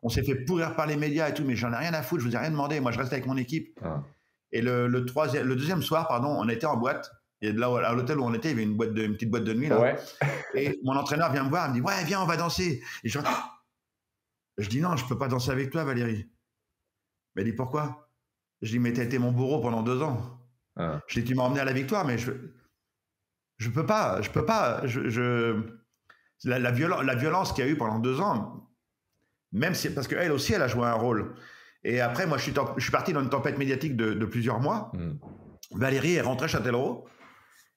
On s'est fait pourrir par les médias et tout, mais j'en ai rien à foutre. Je ne vous ai rien demandé. Moi, je restais avec mon équipe. Et le deuxième soir, on était en boîte. Et là, à l'hôtel où on était, il y avait une petite boîte de nuit. Là. Ouais. Et mon entraîneur vient me voir, il me dit « Ouais, viens, on va danser. » Et je dis « Non, je ne peux pas danser avec toi, Valérie. » Elle dit « Pourquoi ?» Je dis « Mais tu as été mon bourreau pendant 2 ans. » Je dis « Tu m'as emmené à la victoire, mais je peux pas. La violence qu'il y a eu pendant 2 ans, même si, parce qu'elle aussi, elle a joué un rôle. Et après, moi, je suis parti dans une tempête médiatique de plusieurs mois. Valérie est rentrée à Châtellerault.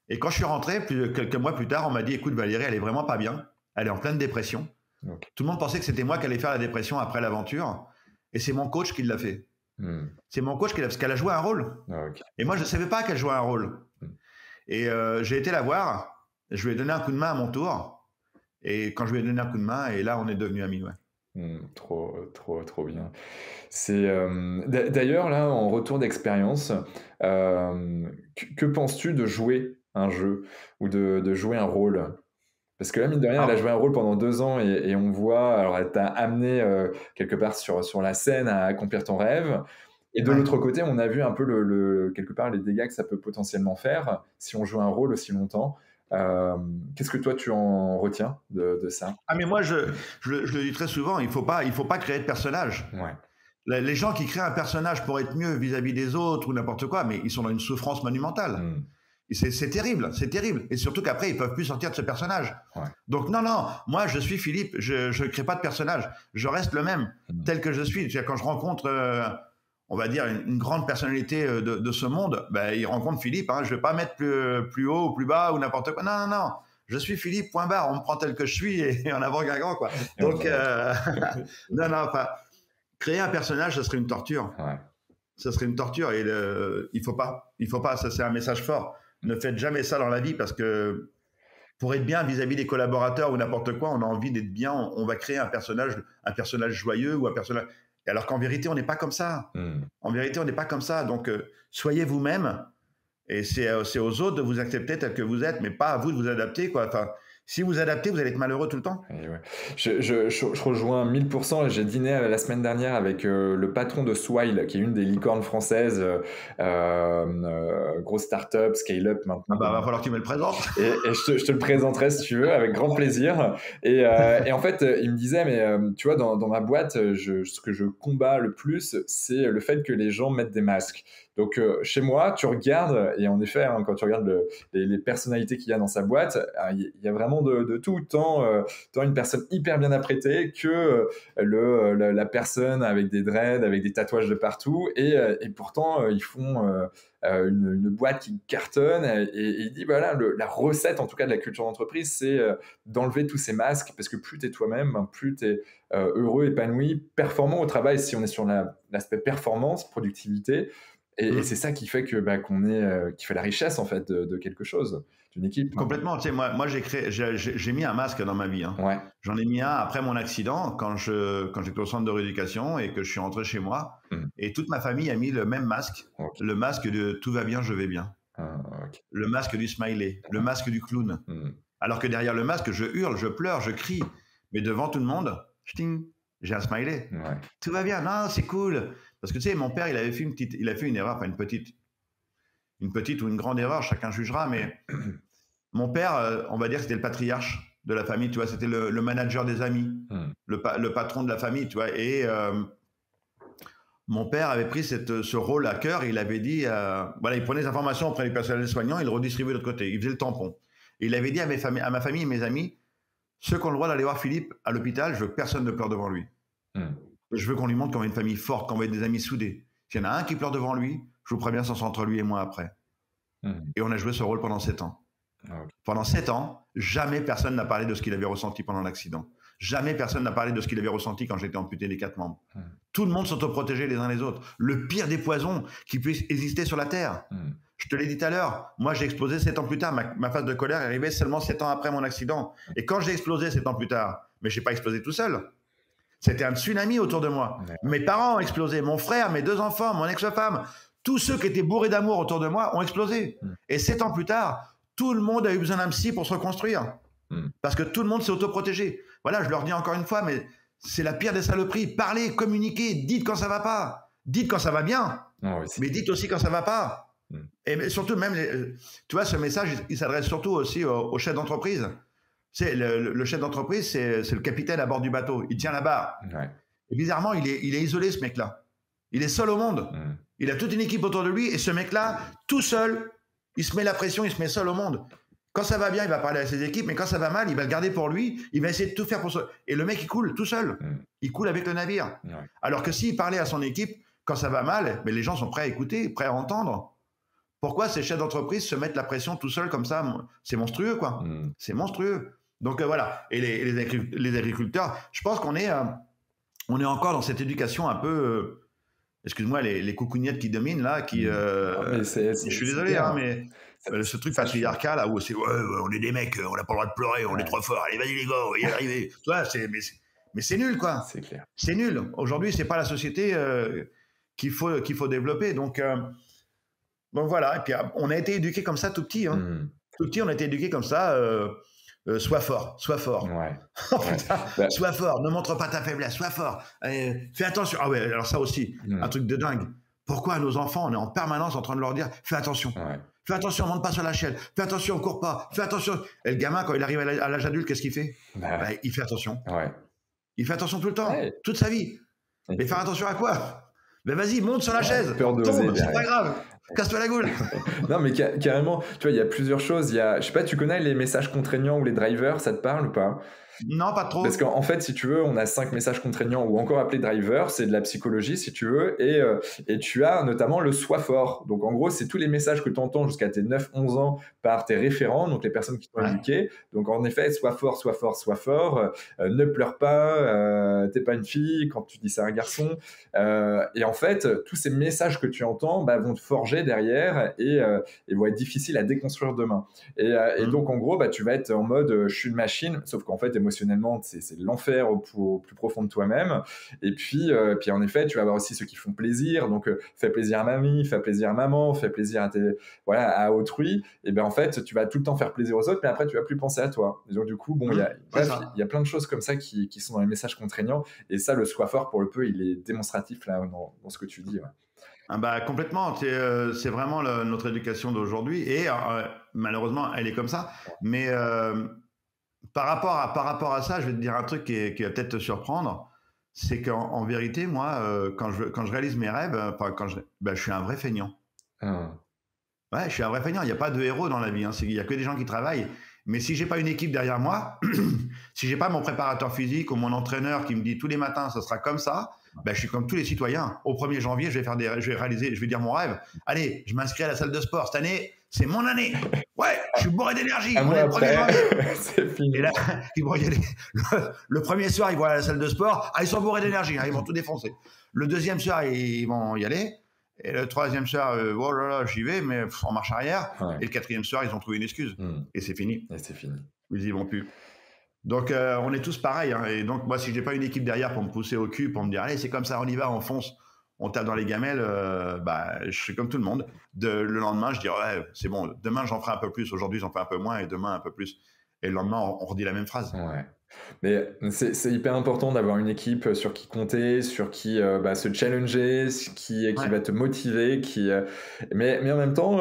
Et quand je suis rentré, quelques mois plus tard, on m'a dit « Écoute, Valérie, elle est vraiment pas bien. Elle est en pleine dépression. » Tout le monde pensait que c'était moi qui allais faire la dépression après l'aventure. Et c'est mon coach qui l'a fait. C'est mon coach qui l'a fait, parce qu'elle a joué un rôle. Et moi, je ne savais pas qu'elle jouait un rôle. Et j'ai été la voir. Je lui ai donné un coup de main à mon tour. Et quand je lui ai donné un coup de main, et là, on est devenus amis. Trop bien. C'est d'ailleurs là en retour d'expérience, que penses-tu de jouer un jeu ou de jouer un rôle? Parce que là, mine de rien, elle a joué un rôle pendant 2 ans et on voit, alors elle t'a amené quelque part sur la scène à accomplir ton rêve. Et de l'autre côté, on a vu un peu quelque part les dégâts que ça peut potentiellement faire si on joue un rôle aussi longtemps. Qu'est-ce que toi tu en retiens de ça? Mais moi je le dis très souvent, il faut pas créer de personnage. Les gens qui créent un personnage pour être mieux vis-à-vis des autres ou n'importe quoi, mais ils sont dans une souffrance monumentale. C'est terrible. Et surtout qu'après, ils peuvent plus sortir de ce personnage. Donc non, moi je suis Philippe, je crée pas de personnage. Je reste le même, tel que je suis. Quand je rencontre, on va dire, une grande personnalité de ce monde, il rencontre Philippe. Hein, je vais pas mettre plus haut ou plus bas ou n'importe quoi. Non. Je suis Philippe, point barre. On me prend tel que je suis et en avant Guingamp, quoi. Donc, enfin, créer un personnage, ce serait une torture. Ça serait une torture et il faut pas. Ça, c'est un message fort. Ne faites jamais ça dans la vie parce que pour être bien vis-à-vis des collaborateurs ou n'importe quoi, on a envie d'être bien. On va créer un personnage joyeux ou un personnage. Alors qu'en vérité, on n'est pas comme ça. En vérité, on n'est pas comme ça. Donc, soyez vous-même. Et c'est aux autres de vous accepter tel que vous êtes, mais pas à vous de vous adapter, quoi. Enfin, si vous adaptez, vous allez être malheureux tout le temps. Je rejoins 1000%. J'ai dîné la semaine dernière avec le patron de Swile, qui est une des licornes françaises, grosse start-up, scale-up maintenant. Va falloir que tu me le présentes. Et je te le présenterai si tu veux, avec grand plaisir. Et en fait, il me disait, mais tu vois, dans ma boîte, ce que je combats le plus, c'est le fait que les gens mettent des masques. Donc, chez moi, tu regardes, et en effet, hein, quand tu regardes les personnalités qu'il y a dans sa boîte, il y a vraiment de tout, tant une personne hyper bien apprêtée que la personne avec des dreads, avec des tatouages de partout, et pourtant, ils font une boîte qui cartonne, et il dit, voilà, la recette, en tout cas, de la culture d'entreprise, c'est d'enlever tous ces masques, parce que plus tu es toi-même, plus tu es heureux, épanoui, performant au travail, si on est sur l'aspect performance, productivité. Et c'est ça qui fait qui fait la richesse en fait de quelque chose, d'une équipe. Complètement. Tu sais, moi j'ai mis un masque dans ma vie. Hein. J'en ai mis un après mon accident quand j'étais au centre de rééducation et que je suis rentré chez moi. Et toute ma famille a mis le même masque, le masque de tout va bien, je vais bien, le masque du smiley, le masque du clown. Alors que derrière le masque, je hurle, je pleure, je crie, mais devant tout le monde, Ch'ting, j'ai un smiley. Ouais. Tout va bien. Non, c'est cool. Parce que tu sais, mon père, il a fait une erreur, enfin une petite ou une grande erreur, chacun jugera, mais mon père, on va dire, c'était le patriarche de la famille, tu vois, c'était le manager des amis, le patron de la famille, tu vois, et mon père avait pris ce rôle à cœur et il avait dit, voilà, il prenait les informations auprès du personnel soignant, il le redistribuait de l'autre côté, il faisait le tampon. Et il avait dit à ma famille et mes amis, ceux qui ont le droit d'aller voir Philippe à l'hôpital, je veux que personne ne pleure devant lui. Je veux qu'on lui montre qu'on va être une famille forte, qu'on va être des amis soudés. S'il y en a un qui pleure devant lui, je vous préviens, ça sera entre lui et moi après. Et on a joué ce rôle pendant 7 ans. Okay. Pendant 7 ans, jamais personne n'a parlé de ce qu'il avait ressenti pendant l'accident. Jamais personne n'a parlé de ce qu'il avait ressenti quand j'étais amputé des 4 membres. Tout le monde s'autoprotégeait les uns les autres. Le pire des poisons qui puisse exister sur la Terre. Je te l'ai dit tout à l'heure, moi j'ai explosé 7 ans plus tard. Ma phase de colère est arrivée seulement 7 ans après mon accident. Et quand j'ai explosé 7 ans plus tard, mais je n'ai pas explosé tout seul. C'était un tsunami autour de moi. Mes parents ont explosé, mon frère, mes 2 enfants, mon ex-femme. Tous ceux qui étaient bourrés d'amour autour de moi ont explosé. Et 7 ans plus tard, tout le monde a eu besoin d'un psy pour se reconstruire. Parce que tout le monde s'est autoprotégé. Voilà, je leur dis encore une fois, mais c'est la pire des saloperies. Parlez, communiquez, dites quand ça va pas. Dites quand ça va bien. Mais dites aussi quand ça va pas. Et surtout, même, tu vois, ce message, il s'adresse surtout aussi aux chefs d'entreprise. C'est le chef d'entreprise, c'est le capitaine à bord du bateau. Il tient la barre. Et bizarrement, il est isolé, ce mec-là. Il est seul au monde. Il a toute une équipe autour de lui. Et ce mec-là, tout seul, il se met la pression, il se met seul au monde. Quand ça va bien, il va parler à ses équipes. Mais quand ça va mal, il va le garder pour lui. Il va essayer de tout faire pour ça. Et le mec, il coule tout seul. Il coule avec le navire. Alors que s'il parlait à son équipe, quand ça va mal, mais les gens sont prêts à écouter, prêts à entendre. Pourquoi ces chefs d'entreprise se mettent la pression tout seul comme ça? C'est monstrueux, quoi. C'est monstrueux. Donc voilà. Et les agriculteurs, je pense qu'on est encore dans cette éducation un peu, excuse-moi, les coucougnettes qui dominent là, je suis désolé, hein, mais ce truc patriarcal là où c'est on est des mecs, on n'a pas le droit de pleurer, on est trop fort, allez vas-y les gars, on va y arriver. Tu vois, mais c'est nul, quoi. C'est clair. C'est nul. Aujourd'hui, c'est pas la société qu'il faut développer. Donc voilà. Et puis on a été éduqués comme ça tout petit. Hein. Tout petit, on a été éduqués comme ça. Sois fort, sois fort. Oh, putain, sois fort, ne montre pas ta faiblesse, sois fort. Fais attention. Ah ouais, alors ça aussi, un truc de dingue. Pourquoi à nos enfants, on est en permanence en train de leur dire fais attention. Fais attention, monte pas sur la chaîne. Fais attention, cours pas. Fais attention. Et le gamin, quand il arrive à l'âge adulte, qu'est-ce qu'il fait? Il fait attention. Il fait attention tout le temps, toute sa vie. Mais faire attention à quoi? Ben vas-y, monte sur la chaise. Tombe, c'est pas grave. Casse-toi la gueule. Non, mais carrément, tu vois, il y a plusieurs choses. Je sais pas, tu connais les messages contraignants ou les drivers, ça te parle ou pas? Non, pas trop. Parce qu'en fait, si tu veux, on a 5 messages contraignants ou encore appelés drivers, c'est de la psychologie si tu veux, et tu as notamment le sois fort. Donc en gros, c'est tous les messages que tu entends jusqu'à tes 9-11 ans par tes référents, donc les personnes qui t'ont éduqué. Donc en effet, sois fort, sois fort, sois fort, ne pleure pas, t'es pas une fille quand tu dis c'est un garçon. Et en fait, tous ces messages que tu entends vont te forger derrière et vont être difficiles à déconstruire demain. Et donc en gros, tu vas être en mode je suis une machine, sauf qu'en fait, émotionnellement, c'est l'enfer au plus profond de toi-même. Et puis en effet, tu vas avoir aussi ceux qui font plaisir. Donc, fais plaisir à mamie, fais plaisir à maman, fais plaisir à autrui. Et en fait, tu vas tout le temps faire plaisir aux autres, mais après, tu vas plus penser à toi. Et donc, du coup, il y a plein de choses comme ça qui sont dans les messages contraignants. Et ça, le sois fort, pour le peu, il est démonstratif là, dans ce que tu dis. Complètement. C'est vraiment notre éducation d'aujourd'hui. Et malheureusement, elle est comme ça. Mais par rapport à ça, je vais te dire un truc qui va peut-être te surprendre. C'est qu'en vérité, moi, quand je réalise mes rêves, je suis un vrai feignant. Ouais, je suis un vrai feignant. Il n'y a pas de héros dans la vie. Il n'y a que des gens qui travaillent. Mais si j'ai pas une équipe derrière moi, si j'ai pas mon préparateur physique ou mon entraîneur qui me dit tous les matins, ça sera comme ça, je suis comme tous les citoyens. Au 1er janvier, je vais dire mon rêve. Allez, je m'inscris à la salle de sport. Cette année, c'est mon année. Ouais, je suis bourré d'énergie. On est le 1er janvier. C'est fini. Et là, ils vont y aller. Le premier soir, ils vont aller à la salle de sport. Ils sont bourrés d'énergie. Ils vont tout défoncer. Le deuxième soir, ils vont y aller. Et le troisième soir, oh là là, j'y vais, mais en marche arrière. Et le quatrième soir, ils ont trouvé une excuse. Et c'est fini. Ils y vont plus. Donc, on est tous pareils. Et donc, moi, si j'ai pas une équipe derrière pour me pousser au cul, pour me dire, allez, c'est comme ça, on y va, on fonce, on tape dans les gamelles, je suis comme tout le monde. Le lendemain, je dis, ouais, c'est bon, demain, j'en ferai un peu plus. Aujourd'hui, j'en fais un peu moins et demain, un peu plus. Et le lendemain, on redit la même phrase. Mais c'est hyper important d'avoir une équipe sur qui compter, sur qui se challenger, qui va Ouais. te motiver, mais en même temps,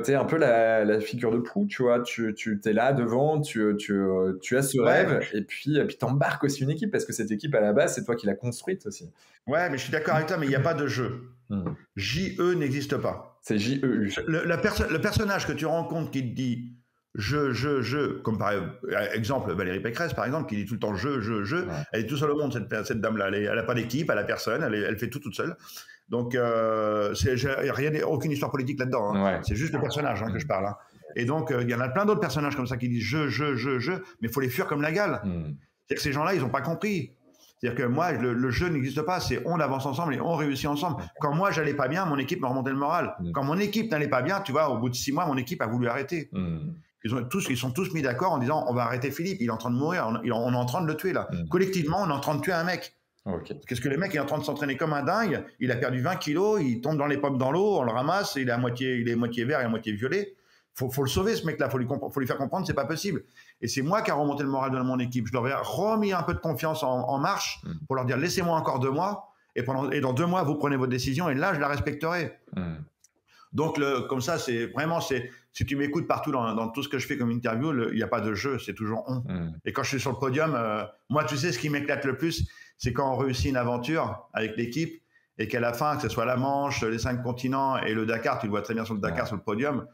tu es un peu la figure de proue, tu vois. Tu es là devant, tu as ce Ouais, rêve, et puis t'embarques aussi une équipe, parce que cette équipe, à la base, c'est toi qui l'as construite aussi. ouais, mais je suis d'accord avec toi, mais il n'y a pas de jeu. Hmm. JE n'existe pas. C'est JEU. Le personnage que tu rencontres qui te dit comme par exemple Valérie Pécresse, par exemple, qui dit tout le temps je, Ouais. elle est tout seule au monde, cette dame-là. Elle n'a pas d'équipe, elle n'a personne, elle fait tout toute seule. Donc, aucune histoire politique là-dedans. Hein. Ouais. C'est juste le personnage que je parle. Hein. Et donc, il y en a plein d'autres personnages comme ça qui disent mais il faut les fuir comme la gale. Hmm. C'est-à-dire que ces gens-là, ils n'ont pas compris. C'est-à-dire que moi, le jeu n'existe pas, c'est on avance ensemble et on réussit ensemble. Quand moi, j'allais pas bien, mon équipe me remontait le moral. Quand mon équipe n'allait pas bien, tu vois, au bout de 6 mois, mon équipe a voulu arrêter. Ils sont tous mis d'accord en disant on va arrêter Philippe, il est en train de mourir, on est en train de le tuer là. Collectivement, on est en train de tuer un mec. Okay. Qu'est-ce que le mec est en train de s'entraîner comme un dingue, il a perdu 20 kilos, il tombe dans les pommes dans l'eau, on le ramasse, il est moitié vert et à moitié violet. Faut le sauver ce mec-là, faut lui faire comprendre c'est pas possible. Et c'est moi qui a remonté le moral de mon équipe. Je leur ai remis un peu de confiance en marche pour leur dire laissez-moi encore 2 mois et dans 2 mois vous prenez votre décision et là je la respecterai. Donc comme ça c'est vraiment si tu m'écoutes partout dans tout ce que je fais comme interview, il n'y a pas de jeu, c'est toujours on. Et quand je suis sur le podium, moi tu sais ce qui m'éclate le plus, c'est quand on réussit une aventure avec l'équipe et qu'à la fin, que ce soit la Manche, les 5 continents et le Dakar, tu le vois très bien sur le Dakar, sur le podium,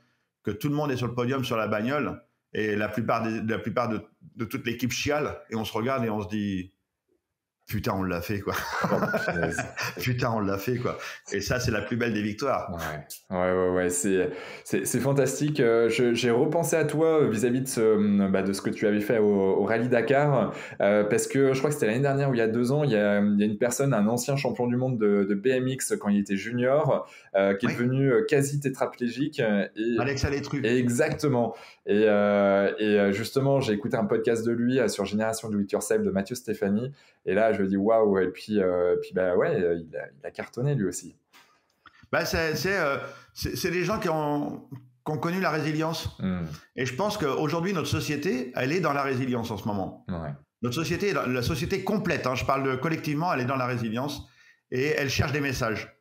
que tout le monde est sur le podium sur la bagnole et la plupart de toute l'équipe chiale et on se regarde et on se dit putain on l'a fait quoi. Putain on l'a fait quoi. Et ça c'est la plus belle des victoires. Ouais, c'est fantastique. J'ai repensé à toi vis-à-vis de ce que tu avais fait au Rallye Dakar, parce que je crois que c'était l'année dernière ou il y a 2 ans, il y a une personne, un ancien champion du monde de BMX quand il était junior, qui est devenu quasi tétraplégique. Alex Alétru. Exactement. Et justement, j'ai écouté un podcast de lui sur Génération Do It Yourself de Mathieu Stéphanie. Et là, je me dis waouh. Et puis il a cartonné lui aussi. C'est des gens qui ont connu la résilience. Et je pense qu'aujourd'hui, notre société, elle est dans la résilience en ce moment. Notre société, la société complète, je parle collectivement, elle est dans la résilience et elle cherche des messages.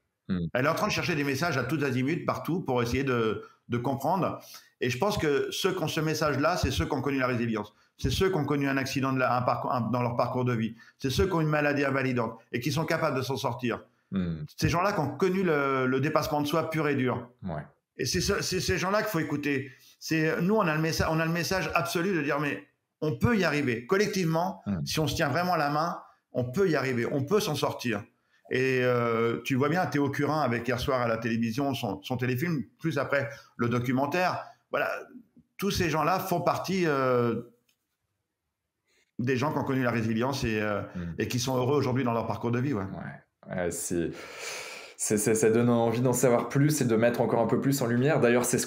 Elle est en train de chercher des messages à tous azimuts, partout, pour essayer de comprendre. Et je pense que ceux qui ont ce message-là, c'est ceux qui ont connu la résilience. C'est ceux qui ont connu un accident dans leur parcours de vie. C'est ceux qui ont une maladie invalidante et qui sont capables de s'en sortir. Ces gens-là qui ont connu le dépassement de soi pur et dur. Et c'est ces gens-là qu'il faut écouter. Nous, on a le message absolu de dire mais on peut y arriver. Collectivement, si on se tient vraiment la main, on peut y arriver. On peut s'en sortir. Et tu vois bien Théo Curin avec hier soir à la télévision son téléfilm, plus après le documentaire. Voilà, tous ces gens-là font partie des gens qui ont connu la résilience et qui sont heureux aujourd'hui dans leur parcours de vie. Ça donne envie d'en savoir plus et de mettre encore un peu plus en lumière. D'ailleurs, si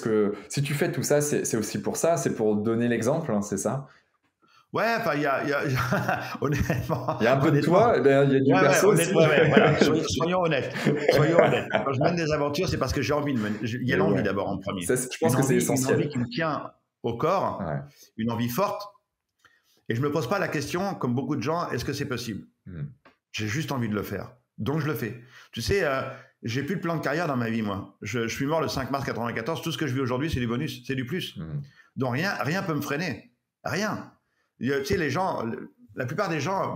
tu fais tout ça, c'est aussi pour ça, c'est pour donner l'exemple, c'est ça? Ouais, enfin, honnêtement. Il y a un peu de toi, il y a du perso aussi. Voilà. Soyons honnêtes. Quand je mène des aventures, c'est parce que j'ai envie de mener. Il y a l'envie d'abord en premier. Je pense que c'est essentiel. Une envie qui me tient au corps, une envie forte. Et je me pose pas la question, comme beaucoup de gens, est-ce que c'est possible? J'ai juste envie de le faire. Donc je le fais. Tu sais, j'ai plus de plan de carrière dans ma vie, moi. Je suis mort le 5 mars 94. Tout ce que je vis aujourd'hui, c'est du bonus, c'est du plus. Donc rien peut me freiner. Rien. Tu sais, les gens, la plupart des gens,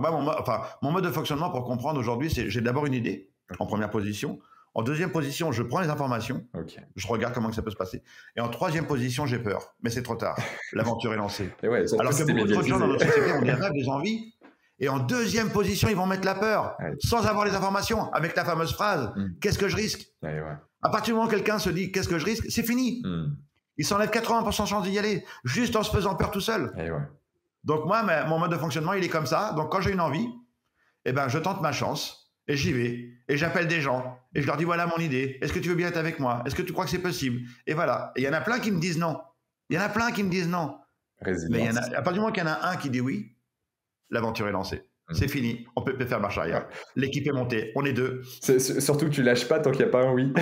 mon mode de fonctionnement pour comprendre aujourd'hui, c'est j'ai d'abord une idée en première position. En deuxième position, je prends les informations. Je regarde comment ça peut se passer. Et en troisième position, j'ai peur. Mais c'est trop tard. L'aventure est lancée. Alors que beaucoup de gens dans notre société ont des rêves, des envies. Et en deuxième position, ils vont mettre la peur, sans avoir les informations, avec la fameuse phrase « Qu'est-ce que je risque ?» À partir du moment où quelqu'un se dit « Qu'est-ce que je risque ?» c'est fini. Il s'enlève 80% de chance d'y aller, juste en se faisant peur tout seul. Donc moi, mon mode de fonctionnement, il est comme ça. Donc quand j'ai une envie, je tente ma chance et j'y vais. Et j'appelle des gens et je leur dis voilà mon idée. Est-ce que tu veux bien être avec moi? Est-ce que tu crois que c'est possible? Et voilà. Et il y en a plein qui me disent non. Mais à partir du moment qu'il y en a un qui dit oui, l'aventure est lancée. C'est fini. On peut faire marche arrière. L'équipe est montée. On est 2. Surtout que tu lâches pas tant qu'il n'y a pas un oui.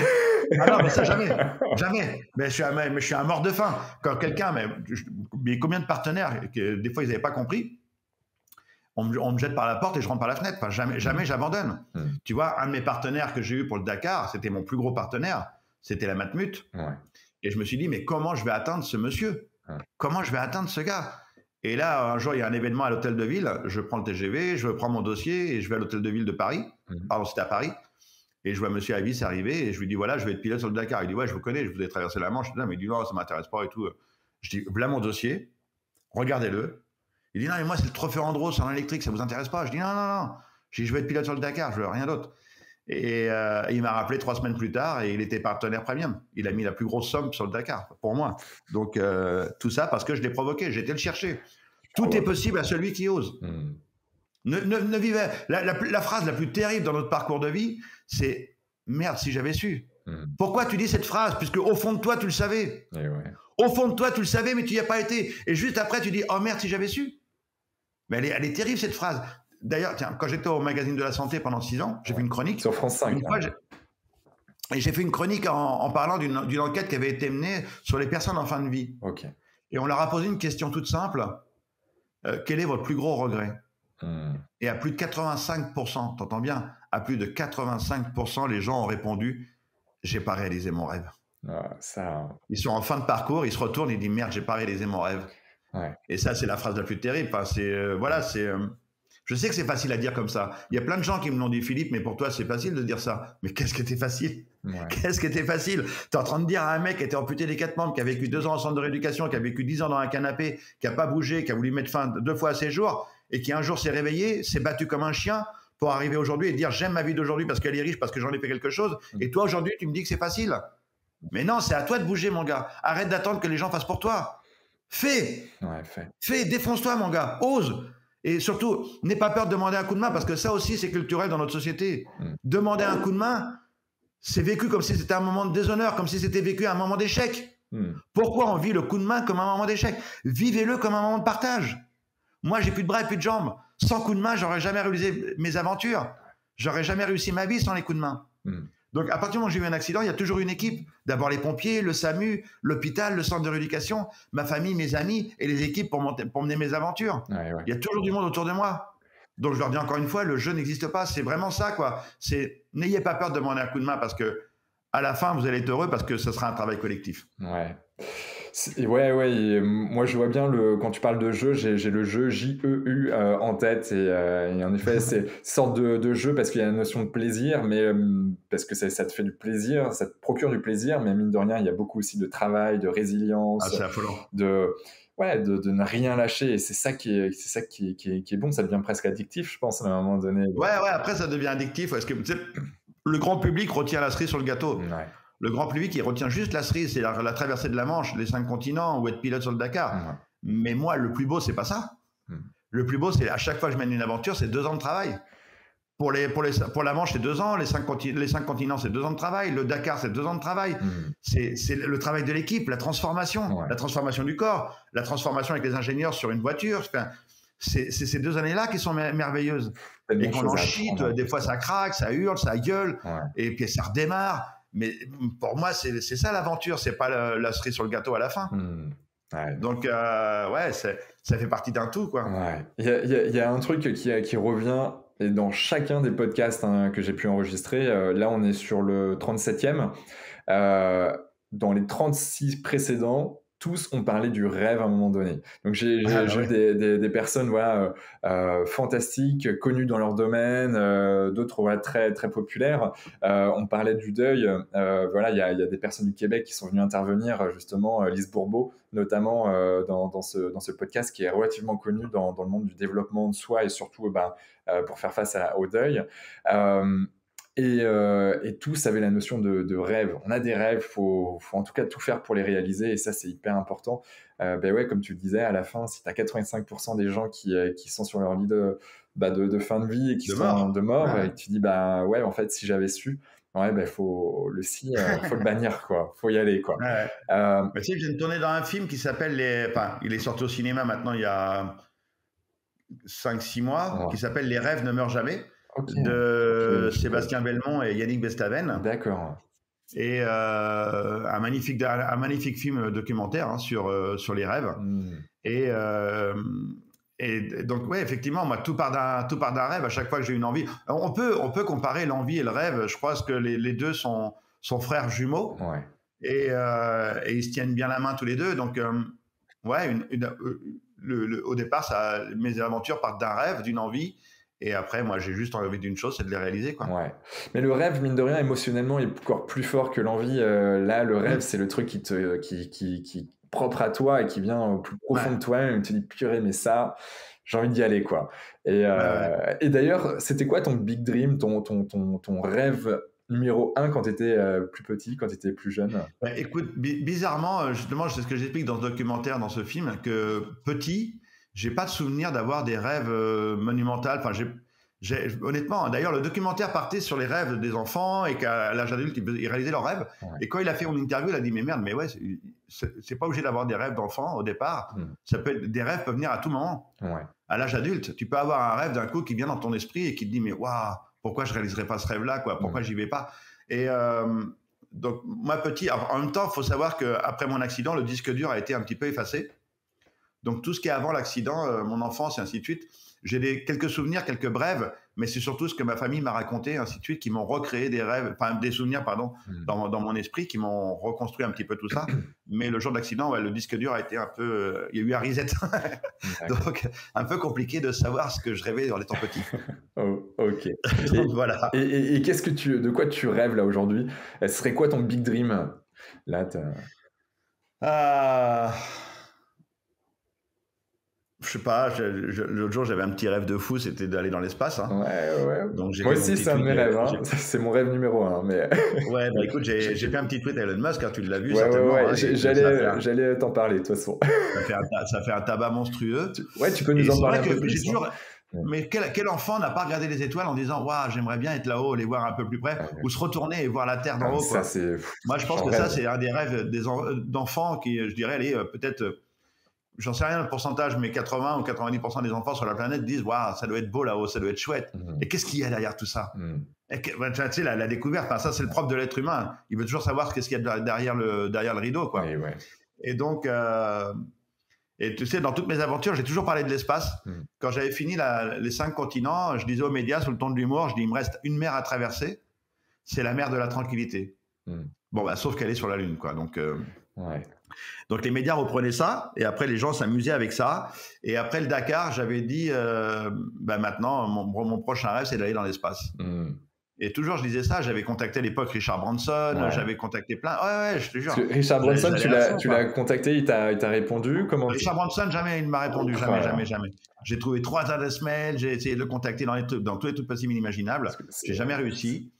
Ah non, mais ça, jamais. Mais je suis un mort de faim. Quand quelqu'un, mais combien de partenaires, des fois, ils n'avaient pas compris. on me jette par la porte et je rentre par la fenêtre. Enfin, jamais j'abandonne. Tu vois, un de mes partenaires que j'ai eu pour le Dakar, c'était mon plus gros partenaire, c'était la Matmut. Ouais. Et je me suis dit, mais comment je vais atteindre ce monsieur? Comment je vais atteindre ce gars? Et là, un jour, il y a un événement à l'hôtel de ville. Je prends le TGV, je prends mon dossier et je vais à l'hôtel de ville de Paris. Pardon, c'était à Paris. Et je vois monsieur Avis arriver et je lui dis, voilà, je vais être pilote sur le Dakar. Il dit, ouais, je vous connais, je vous ai traversé la Manche. Je dis, non, mais il dit, non, ça m'intéresse pas et tout. Je dis, voilà mon dossier, regardez-le. Il dit, non, mais moi, c'est le trophée Andros en électrique, ça vous intéresse pas? Je dis, non, non, non. Je dis, je vais être pilote sur le Dakar, je veux rien d'autre. Et il m'a rappelé 3 semaines plus tard et il était partenaire premium. Il a mis la plus grosse somme sur le Dakar, pour moi. Donc, tout ça parce que je l'ai provoqué, j'ai été le chercher. Tout est possible à celui qui ose. Ne vivez... La phrase la plus terrible dans notre parcours de vie, c'est « Merde, si j'avais su ». Pourquoi tu dis cette phrase? Puisque au fond de toi, tu le savais. Au fond de toi, tu le savais, mais tu n'y as pas été. Et juste après, tu dis « Oh merde, si j'avais su ». Mais elle est terrible, cette phrase. D'ailleurs, tiens, quand j'étais au magazine de la santé pendant 6 ans, j'ai fait une chronique. Sur France 5. Et j'ai fait une chronique en parlant d'une enquête qui avait été menée sur les personnes en fin de vie. Et on leur a posé une question toute simple. Quel est votre plus gros regret? Et à plus de 85%, t'entends bien, à plus de 85%, les gens ont répondu « J'ai pas réalisé mon rêve ». Ils sont en fin de parcours, ils se retournent et disent « Merde, j'ai pas réalisé mon rêve ». Et ça, c'est la phrase la plus terrible. Enfin, je sais que c'est facile à dire comme ça. Il y a plein de gens qui me l'ont dit, Philippe, mais pour toi, c'est facile de dire ça. Mais qu'est-ce qui était facile? Qu'est-ce qui était facile? Tu es en train de dire à un mec qui était amputé des 4 membres, qui a vécu 2 ans en centre de rééducation, qui a vécu 10 ans dans un canapé, qui n'a pas bougé, qui a voulu mettre fin 2 fois à ses jours, et qui un jour s'est réveillé, s'est battu comme un chien pour arriver aujourd'hui et dire j'aime ma vie d'aujourd'hui parce qu'elle est riche, parce que j'en ai fait quelque chose. Et toi, aujourd'hui, tu me dis que c'est facile. Mais non, c'est à toi de bouger, mon gars. Arrête d'attendre que les gens fassent pour toi. Fais. Fais, défonce-toi, mon gars. Ose. Et surtout, n'aie pas peur de demander un coup de main, parce que ça aussi, c'est culturel dans notre société. Demander un coup de main, c'est vécu comme si c'était un moment de déshonneur, comme si c'était vécu un moment d'échec. Pourquoi on vit le coup de main comme un moment d'échec? Vivez-le comme un moment de partage. Moi, j'ai plus de bras et plus de jambes. Sans coup de main, j'aurais jamais réalisé mes aventures. J'aurais jamais réussi ma vie sans les coups de main. Donc, à partir du moment où j'ai eu un accident, il y a toujours une équipe. D'abord les pompiers, le SAMU, l'hôpital, le centre de rééducation, ma famille, mes amis et les équipes pour mener mes aventures. Il y a toujours du monde autour de moi. Donc, je leur dis encore une fois, le jeu n'existe pas. C'est vraiment ça, quoi. N'ayez pas peur de demander un coup de main parce que à la fin, vous allez être heureux parce que ce sera un travail collectif. Moi je vois bien quand tu parles de jeu, j'ai le jeu JEU en tête et en effet c'est une sorte de jeu parce qu'il y a la notion de plaisir, mais parce que ça te fait du plaisir, ça te procure du plaisir, mais mine de rien il y a beaucoup aussi de travail, de résilience, c'est affolant. de ne rien lâcher, et c'est ça qui est bon, ça devient presque addictif, je pense, à un moment donné. Après ça devient addictif parce que le grand public retient la cerise sur le gâteau. Le grand public, il retient juste la cerise, c'est la traversée de la Manche, les 5 continents ou être pilote sur le Dakar. Mais moi, le plus beau, c'est pas ça. Le plus beau, c'est à chaque fois que je mène une aventure, c'est 2 ans de travail. Pour la Manche, c'est 2 ans. Les 5 continents, c'est 2 ans de travail. Le Dakar, c'est 2 ans de travail. C'est le travail de l'équipe, la transformation du corps, la transformation avec les ingénieurs sur une voiture. Enfin, c'est ces 2 années-là qui sont merveilleuses. Et qu'on en chie, des fois ça craque, ça hurle, ça gueule, et puis ça redémarre. Mais pour moi, c'est ça l'aventure, c'est pas la cerise sur le gâteau à la fin. Donc, ça fait partie d'un tout, quoi. Il y a un truc qui revient et dans chacun des podcasts que j'ai pu enregistrer. Là, on est sur le 37e. Dans les 36 précédents, tous ont parlé du rêve à un moment donné. Donc j'ai eu des personnes fantastiques, connues dans leur domaine, d'autres très, très populaires. On parlait du deuil. Il y a des personnes du Québec qui sont venues intervenir, justement, Lise Bourbeau, notamment dans ce podcast qui est relativement connu dans le monde du développement de soi et surtout pour faire face au deuil. Et tous avaient la notion de rêve. On a des rêves, faut en tout cas tout faire pour les réaliser, et ça c'est hyper important. Comme tu le disais, à la fin, si tu as 85% des gens qui sont sur leur lit de fin de vie et qui sont de mort, et tu dis en fait si j'avais su, faut le bannir, quoi. Faut y aller, quoi. Tu sais, je viens de tourner dans un film qui s'appelle il est sorti au cinéma maintenant il y a 5-6 mois, qui s'appelle Les rêves ne meurent jamais. De Sébastien Belmont et Yannick Bestaven. D'accord. Et un magnifique film documentaire sur les rêves. Et Et donc, ouais, effectivement, moi, tout part d'un rêve. À chaque fois que j'ai une envie, on peut comparer l'envie et le rêve. Je pense que les deux sont frères jumeaux. Ouais. Et ils se tiennent bien la main tous les deux. Donc, ouais, au départ, mes aventures partent d'un rêve, d'une envie. Et après, moi, j'ai juste envie d'une chose, c'est de les réaliser, quoi. Ouais. Mais le rêve, mine de rien, émotionnellement, est encore plus fort que l'envie. Là, le rêve, c'est le truc qui propre à toi et qui vient au plus profond de toi. Et tu te dis, purée, mais ça, j'ai envie d'y aller, quoi. Et d'ailleurs, c'était quoi ton big dream, ton rêve numéro 1 quand tu étais plus petit, quand tu étais plus jeune? Écoute, bizarrement, justement, c'est ce que j'explique dans ce documentaire, dans ce film, que petit, j'ai pas de souvenir d'avoir des rêves monumentaux. Enfin, honnêtement, d'ailleurs, le documentaire partait sur les rêves des enfants et qu'à l'âge adulte, ils réalisaient leurs rêves. Ouais. Et quand il a fait mon interview, il a dit, mais merde, mais ouais, c'est pas obligé d'avoir des rêves d'enfant au départ. Ça peut être, des rêves peuvent venir à tout moment. Ouais. À l'âge adulte, tu peux avoir un rêve d'un coup qui vient dans ton esprit et qui te dit, mais waouh, pourquoi je réaliserai pas ce rêve-là, quoi? Pourquoi j'y vais pas? Et donc, moi, petit, en même temps, il faut savoir qu'après mon accident, le disque dur a été un petit peu effacé. Donc, tout ce qui est avant l'accident, mon enfance et ainsi de suite, j'ai quelques souvenirs, quelques brèves, mais c'est surtout ce que ma famille m'a raconté, ainsi de suite, qui m'ont recréé des souvenirs, pardon, dans mon esprit, qui m'ont reconstruit un petit peu tout ça. Mais le jour de l'accident, ouais, le disque dur a été un peu, il y a eu un reset. Donc, un peu compliqué de savoir ce que je rêvais en étant petit. Oh, ok. Donc, voilà. Et de quoi tu rêves là aujourd'hui? Ce serait quoi ton big dream? Là, je sais pas, l'autre jour j'avais un petit rêve de fou, c'était d'aller dans l'espace. Hein. Ouais. Donc, moi aussi, c'est un de mes rêves. Hein. C'est mon rêve numéro 1. Mais... ouais, bah écoute, j'ai fait un petit tweet à Elon Musk, hein, tu l'as vu ouais, certainement. Ouais. Hein, j'allais t'en parler de toute façon. Ça fait un tabac monstrueux. Tu peux nous en parler un peu plus. Mais quel enfant n'a pas regardé les étoiles en disant waouh, j'aimerais bien être là-haut, les voir un peu plus près, ou se retourner et voir la Terre d'en haut. Quoi. Moi, je pense que ça, c'est un des rêves d'enfants qui, je dirais, allez, peut-être, j'en sais rien le pourcentage, mais 80 ou 90% des enfants sur la planète disent waouh, ça doit être beau là-haut, ça doit être chouette. Et qu'est-ce qu'il y a derrière tout ça? Tu sais, la découverte, ça, c'est le propre de l'être humain. Il veut toujours savoir qu'est-ce qu'il y a derrière le rideau, quoi. Et donc. Et tu sais, dans toutes mes aventures, j'ai toujours parlé de l'espace. Quand j'avais fini les 5 continents, je disais aux médias, sous le ton de l'humour, je dis, il me reste une mer à traverser, c'est la mer de la tranquillité. Bon, bah, sauf qu'elle est sur la Lune, quoi. Donc, donc les médias reprenaient ça, et après les gens s'amusaient avec ça. Et après le Dakar, j'avais dit, maintenant, mon prochain rêve, c'est d'aller dans l'espace. Et toujours, je disais ça. J'avais contacté à l'époque Richard Branson, j'avais contacté plein. Ouais, je te jure. Richard Branson, tu l'as contacté, il t'a répondu? Comment? Richard Branson, jamais il m'a répondu. Jamais. J'ai trouvé 3 adresses mail, j'ai essayé de le contacter dans tous les trucs possibles inimaginables. J'ai jamais réussi.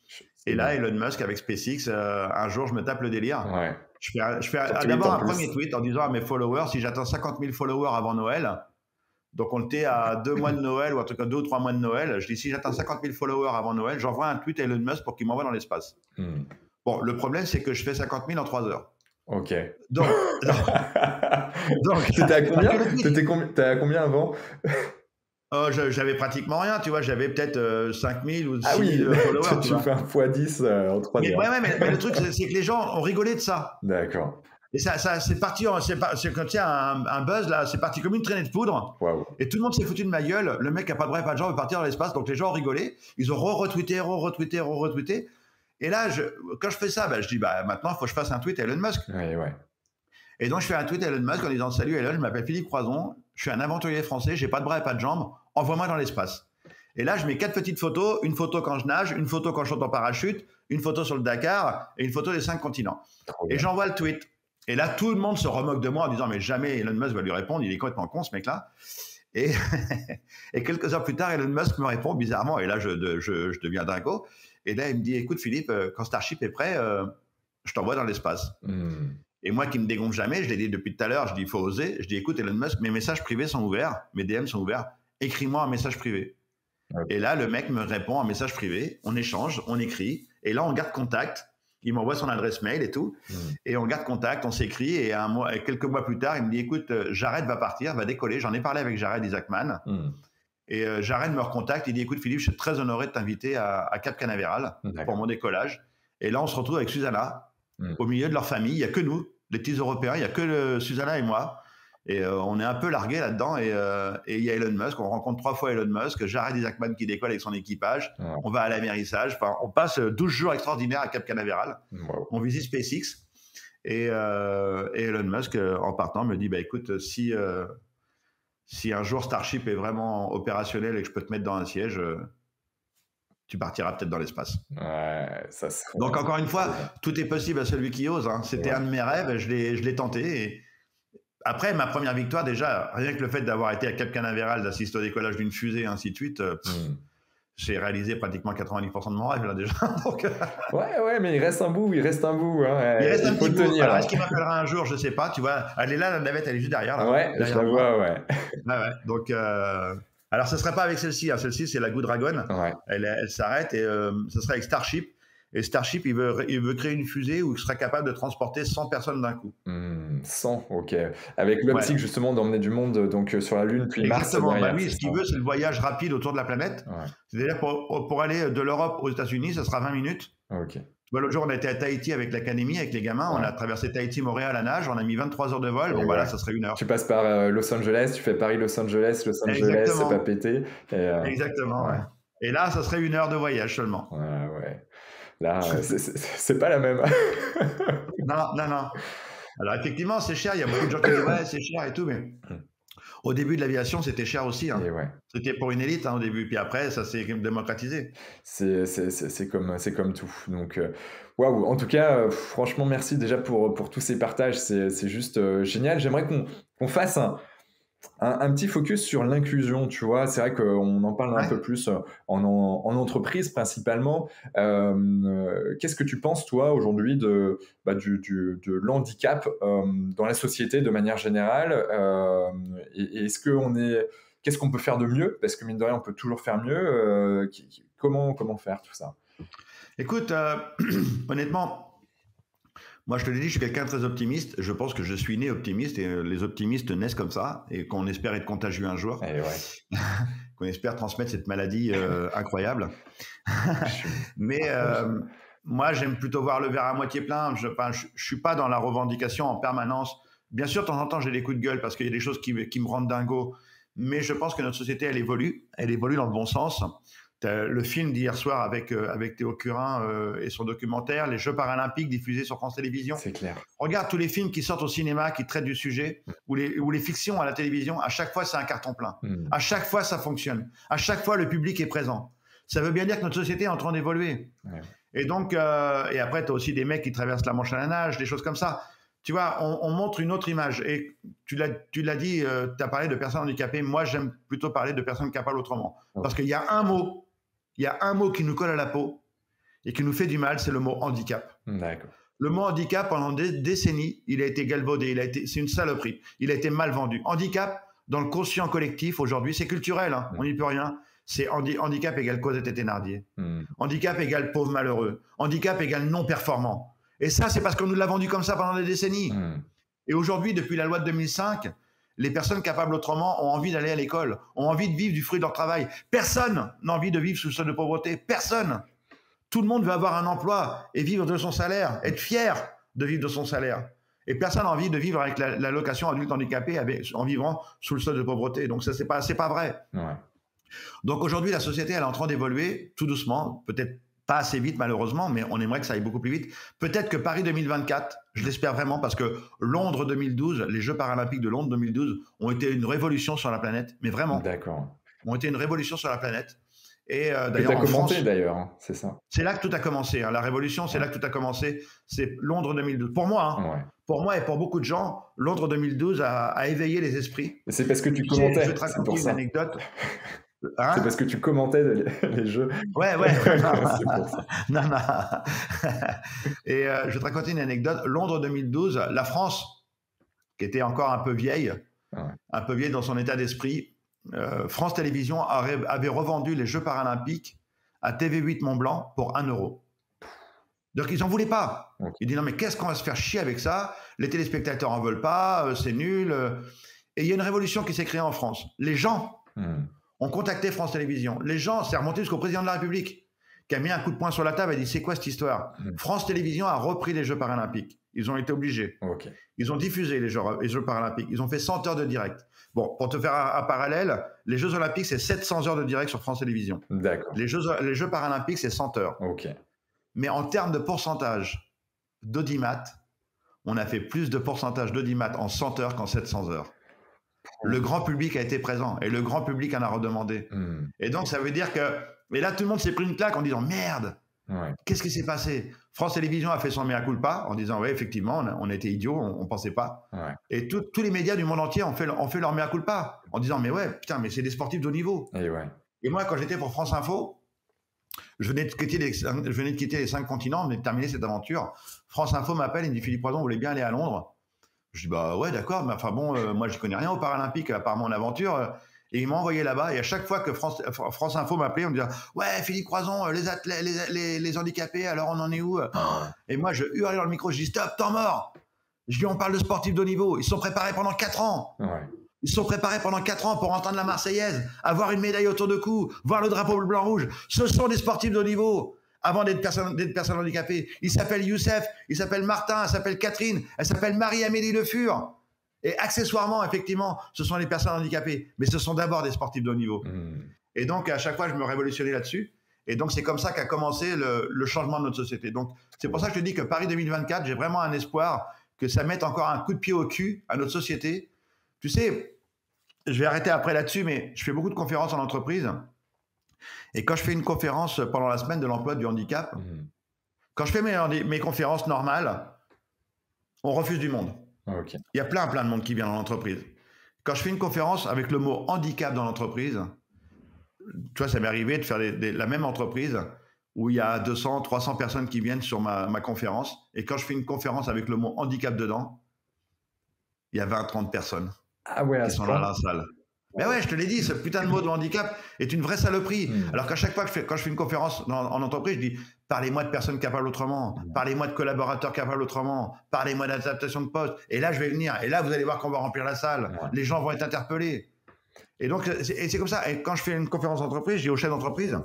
Et là, Elon Musk avec SpaceX, un jour, je me tape le délire. Je fais d'abord un premier tweet en disant à mes followers, si j'atteins 50 000 followers avant Noël, donc on était à 2 mois de Noël, ou en tout cas 2 ou 3 mois de Noël, je dis si j'atteins 50 000 followers avant Noël, j'envoie un tweet à Elon Musk pour qu'il m'envoie dans l'espace. Bon, le problème, c'est que je fais 50 000 en 3 heures. Ok. Donc t'étais à combien? T'étais à combien avant? J'avais pratiquement rien, tu vois, j'avais peut-être 5 000 ou 6 000 followers. Tu fais un x10 en 3 heures. Mais le truc, c'est que les gens ont rigolé de ça. D'accord. Et ça c'est parti, c'est quand il y a un buzz là, c'est parti comme une traînée de poudre. Wow. Et tout le monde s'est foutu de ma gueule. Le mec a pas de bref, pas de genre, veut partir dans l'espace. Donc les gens ont rigolé. Ils ont retweeté. Et là, quand je fais ça, je dis maintenant, il faut que je fasse un tweet à Elon Musk. Ouais. Et donc je fais un tweet à Elon Musk en disant salut Elon, je m'appelle Philippe Croison, je suis un aventurier français, j'ai pas de bras et pas de jambes, envoie-moi dans l'espace. Et là, je mets 4 petites photos, une photo quand je nage, une photo quand je saute en parachute, une photo sur le Dakar et une photo des 5 continents. Et j'envoie le tweet. Et là, tout le monde se remoque de moi en disant mais jamais Elon Musk va lui répondre, il est complètement con ce mec-là. Et quelques heures plus tard, Elon Musk me répond bizarrement, et là je deviens dingo. Et là, il me dit écoute Philippe, quand Starship est prêt, je t'envoie dans l'espace. Et moi qui me dégonfle jamais, je l'ai dit depuis tout à l'heure, je dis il faut oser. Je dis écoute Elon Musk, mes messages privés sont ouverts, mes DM sont ouverts, écris-moi un message privé. Et là, le mec me répond un message privé, on échange, on écrit, et là on garde contact. Il m'envoie son adresse mail et tout, et on garde contact, on s'écrit, et quelques mois plus tard, il me dit écoute, Jared va partir, va décoller. J'en ai parlé avec Jared Isaacman, et Jared me recontacte, il dit écoute Philippe, je suis très honoré de t'inviter à Cap Canaveral pour mon décollage. Et là, on se retrouve avec Susanna, au milieu de leur famille, il n'y a que nous, les petits Européens, il n'y a que Susanna et moi. Et on est un peu largué là-dedans. Et il y a Elon Musk. On rencontre 3 fois Elon Musk. Jared Isaacman qui décolle avec son équipage. Ouais. On va à l'amérissage. Enfin, on passe 12 jours extraordinaires à Cap Canaveral. Wow. On visite SpaceX. Et Elon Musk, en partant, me dit bah, écoute, si un jour Starship est vraiment opérationnel et que je peux te mettre dans un siège, tu partiras peut-être dans l'espace. Ouais, donc, encore une fois, tout est possible à celui qui ose. Hein. C'était un de mes rêves, je l'ai tenté. Et après, ma première victoire, déjà, rien que le fait d'avoir été à Cap Canaveral, d'assister au décollage d'une fusée, et ainsi de suite, j'ai réalisé pratiquement 90% de mon rêve, là, déjà. Donc, ouais, mais il reste un bout. Hein. Il reste un petit bout. Alors, est-ce qu'il m'appellera un jour? Je ne sais pas. Tu vois, elle est là, la navette, elle est juste derrière. Là, ouais, derrière je la vois, ouais. Donc, alors, ce ne serait pas avec celle-ci. Hein. Celle-ci, c'est la Good Dragon. Ouais. Elle s'arrête et ce serait avec Starship. Et Starship, il veut créer une fusée où il sera capable de transporter 100 personnes d'un coup. 100, ok. Avec l'optique, justement, d'emmener du monde donc, sur la Lune, puis Mars. Exactement. Bah oui, ce qu'il veut, c'est le voyage rapide autour de la planète. Ouais. C'est-à-dire, pour aller de l'Europe aux États-Unis, ça sera 20 minutes. Ok. L'autre jour, on a été à Tahiti avec l'académie, avec les gamins. Ouais. On a traversé Tahiti-Montréal à nage. On a mis 23 heures de vol. Bon, voilà, ça serait 1 heure. Tu passes par Los Angeles, tu fais Paris-Los Angeles, c'est pas pété. Exactement, ouais. Et là, ça serait 1 heure de voyage seulement. Ouais. Là, c'est pas la même. Non. Alors, effectivement, c'est cher. Il y a beaucoup de gens qui disent ouais, c'est cher et tout, mais au début de l'aviation, c'était cher aussi. Hein. C'était pour une élite au début, puis après, ça s'est démocratisé. C'est comme tout. Donc, waouh. En tout cas, franchement, merci déjà pour tous ces partages. C'est juste génial. J'aimerais qu'on fasse un petit focus sur l'inclusion, tu vois. C'est vrai qu'on en parle un peu plus en entreprise principalement. Qu'est-ce que tu penses, toi, aujourd'hui, de l'handicap dans la société de manière générale et qu'est-ce qu'on peut faire de mieux? Parce que mine de rien, on peut toujours faire mieux. Comment faire tout ça? Écoute, honnêtement, moi, je te l'ai dit, je suis quelqu'un de très optimiste. Je pense que je suis né optimiste et les optimistes naissent comme ça et qu'on espère être contagieux un jour. Qu'on espère transmettre cette maladie incroyable. Mais moi, j'aime plutôt voir le verre à moitié plein. Je suis pas dans la revendication en permanence. Bien sûr, de temps en temps, j'ai des coups de gueule parce qu'il y a des choses qui me rendent dingo. Mais je pense que notre société, elle évolue. Elle évolue dans le bon sens. Le film d'hier soir avec Théo Curin et son documentaire, les Jeux paralympiques diffusés sur France Télévisions. C'est clair. Regarde tous les films qui sortent au cinéma, qui traitent du sujet, ou les fictions à la télévision. À chaque fois, c'est un carton plein. À chaque fois, ça fonctionne. À chaque fois, le public est présent. Ça veut bien dire que notre société est en train d'évoluer. Ouais. Et donc, et après, tu as aussi des mecs qui traversent la Manche à la nage, des choses comme ça. Tu vois, on montre une autre image. Et tu l'as dit, tu as parlé de personnes handicapées. Moi, j'aime plutôt parler de personnes capables autrement. Okay. Parce qu'il y a un mot qui nous colle à la peau et qui nous fait du mal, c'est le mot handicap. D'accord. Le mot handicap, pendant des décennies, il a été galvaudé, c'est une saloperie. Il a été mal vendu. Handicap, dans le conscient collectif, aujourd'hui, c'est culturel, hein, on n'y peut rien. C'est handicap égale Cosette Thénardier. Handicap égale pauvre malheureux. Handicap égale non performant. Et ça, c'est parce qu'on nous l'a vendu comme ça pendant des décennies. Et aujourd'hui, depuis la loi de 2005, les personnes capables autrement ont envie d'aller à l'école, ont envie de vivre du fruit de leur travail. Personne n'a envie de vivre sous le seuil de pauvreté. Personne. Tout le monde veut avoir un emploi et vivre de son salaire, être fier de vivre de son salaire. Et personne n'a envie de vivre avec l'allocation adulte handicapé en vivant sous le seuil de pauvreté. Donc ça, c'est pas vrai. Ouais. Donc aujourd'hui, la société, elle est en train d'évoluer tout doucement, peut-être pas assez vite malheureusement, mais on aimerait que ça aille beaucoup plus vite. Peut-être que Paris 2024, je l'espère vraiment, parce que Londres 2012, les Jeux paralympiques de Londres 2012 ont été une révolution sur la planète, mais vraiment. D'accord. Ont été une révolution sur la planète. Et d'ailleurs, en France, d'ailleurs, hein, c'est ça. C'est là que tout a commencé. Hein. La révolution, c'est là que tout a commencé. C'est Londres 2012. Pour moi, hein, pour moi et pour beaucoup de gens, Londres 2012 a éveillé les esprits. Et c'est parce que tu commentais. Je vais te raconter une anecdote. Hein? C'est parce que tu commentais les jeux. Ouais. C'est pour ça. Non. Et je vais te raconter une anecdote. Londres 2012, la France, qui était encore un peu vieille dans son état d'esprit, France Télévisions avait revendu les Jeux paralympiques à TV8 Mont-Blanc pour 1 €. Donc ils n'en voulaient pas. Okay. Ils disent non mais qu'est-ce qu'on va se faire chier avec ça? Les téléspectateurs en veulent pas, c'est nul. Et il y a une révolution qui s'est créée en France. Les gens ont contacté France Télévisions. Les gens, c'est remonté jusqu'au président de la République, qui a mis un coup de poing sur la table et dit c'est quoi cette histoire? France Télévisions a repris les Jeux paralympiques. Ils ont été obligés. Ok. Ils ont diffusé les Jeux paralympiques. Ils ont fait 100 heures de direct. Bon, pour te faire un parallèle, les Jeux olympiques, c'est 700 heures de direct sur France Télévisions. D'accord. Les Jeux paralympiques, c'est 100 heures. Ok. Mais en termes de pourcentage d'audimat, on a fait plus de pourcentage d'audimat en 100 heures qu'en 700 heures. Le grand public a été présent et le grand public en a redemandé. Et donc, ça veut dire que... Mais là, tout le monde s'est pris une claque en disant « Merde, qu'est-ce qui s'est passé ?» France Télévisions a fait son mea culpa en disant « Oui, effectivement, on a été idiots, on ne pensait pas. » Et tous les médias du monde entier ont fait leur mea culpa en disant « Mais ouais, putain, mais c'est des sportifs de haut niveau. » Et moi, quand j'étais pour France Info, je venais de quitter les 5 continents, mais de terminer cette aventure. France Info m'appelle et me dit « Philippe Croizon, vous voulez bien aller à Londres ?» Je dis bah ouais d'accord, mais enfin bon, moi je connais rien aux Paralympiques à part mon aventure. Et ils m'ont envoyé là-bas. Et à chaque fois que France Info m'appelait, on me disait ouais Philippe Croizon, les athlètes, les handicapés, alors on en est où? Et moi je hurlais dans le micro, je dis stop, temps mort. Je dis on parle de sportifs de haut niveau. Ils se sont préparés pendant 4 ans. Ils se sont préparés pendant 4 ans pour entendre la Marseillaise, avoir une médaille autour de cou, voir le drapeau blanc-rouge. Ce sont des sportifs de haut niveau. Avant d'être personnes handicapées. Il s'appelle Youssef, il s'appelle Martin, elle s'appelle Catherine, elle s'appelle Marie-Amélie Le Fur. Et accessoirement, effectivement, ce sont les personnes handicapées. Mais ce sont d'abord des sportifs de haut niveau. Et donc, à chaque fois, je me révolutionnais là-dessus. Et donc, c'est comme ça qu'a commencé le changement de notre société. Donc, c'est pour ça que je te dis que Paris 2024, j'ai vraiment un espoir que ça mette encore un coup de pied au cul à notre société. Tu sais, je vais arrêter après là-dessus, mais je fais beaucoup de conférences en entreprise. Et quand je fais une conférence pendant la semaine de l'emploi du handicap, quand je fais mes conférences normales, on refuse du monde. Il y a plein de monde qui vient dans l'entreprise. Quand je fais une conférence avec le mot handicap dans l'entreprise, tu vois, ça m'est arrivé de faire la même entreprise où il y a 200, 300 personnes qui viennent sur ma conférence. Et quand je fais une conférence avec le mot handicap dedans, il y a 20, 30 personnes qui sont dans la salle. Mais ouais, je te l'ai dit, ce putain de mot de handicap est une vraie saloperie. Alors qu'à chaque fois quand je fais une conférence en entreprise, je dis parlez-moi de personnes capables autrement, parlez-moi de collaborateurs capables autrement, parlez-moi d'adaptation de poste. Et là, je vais venir. Et là, vous allez voir qu'on va remplir la salle. Les gens vont être interpellés. Et donc, c'est comme ça. Et quand je fais une conférence d'entreprise, je dis au chef d'entreprise,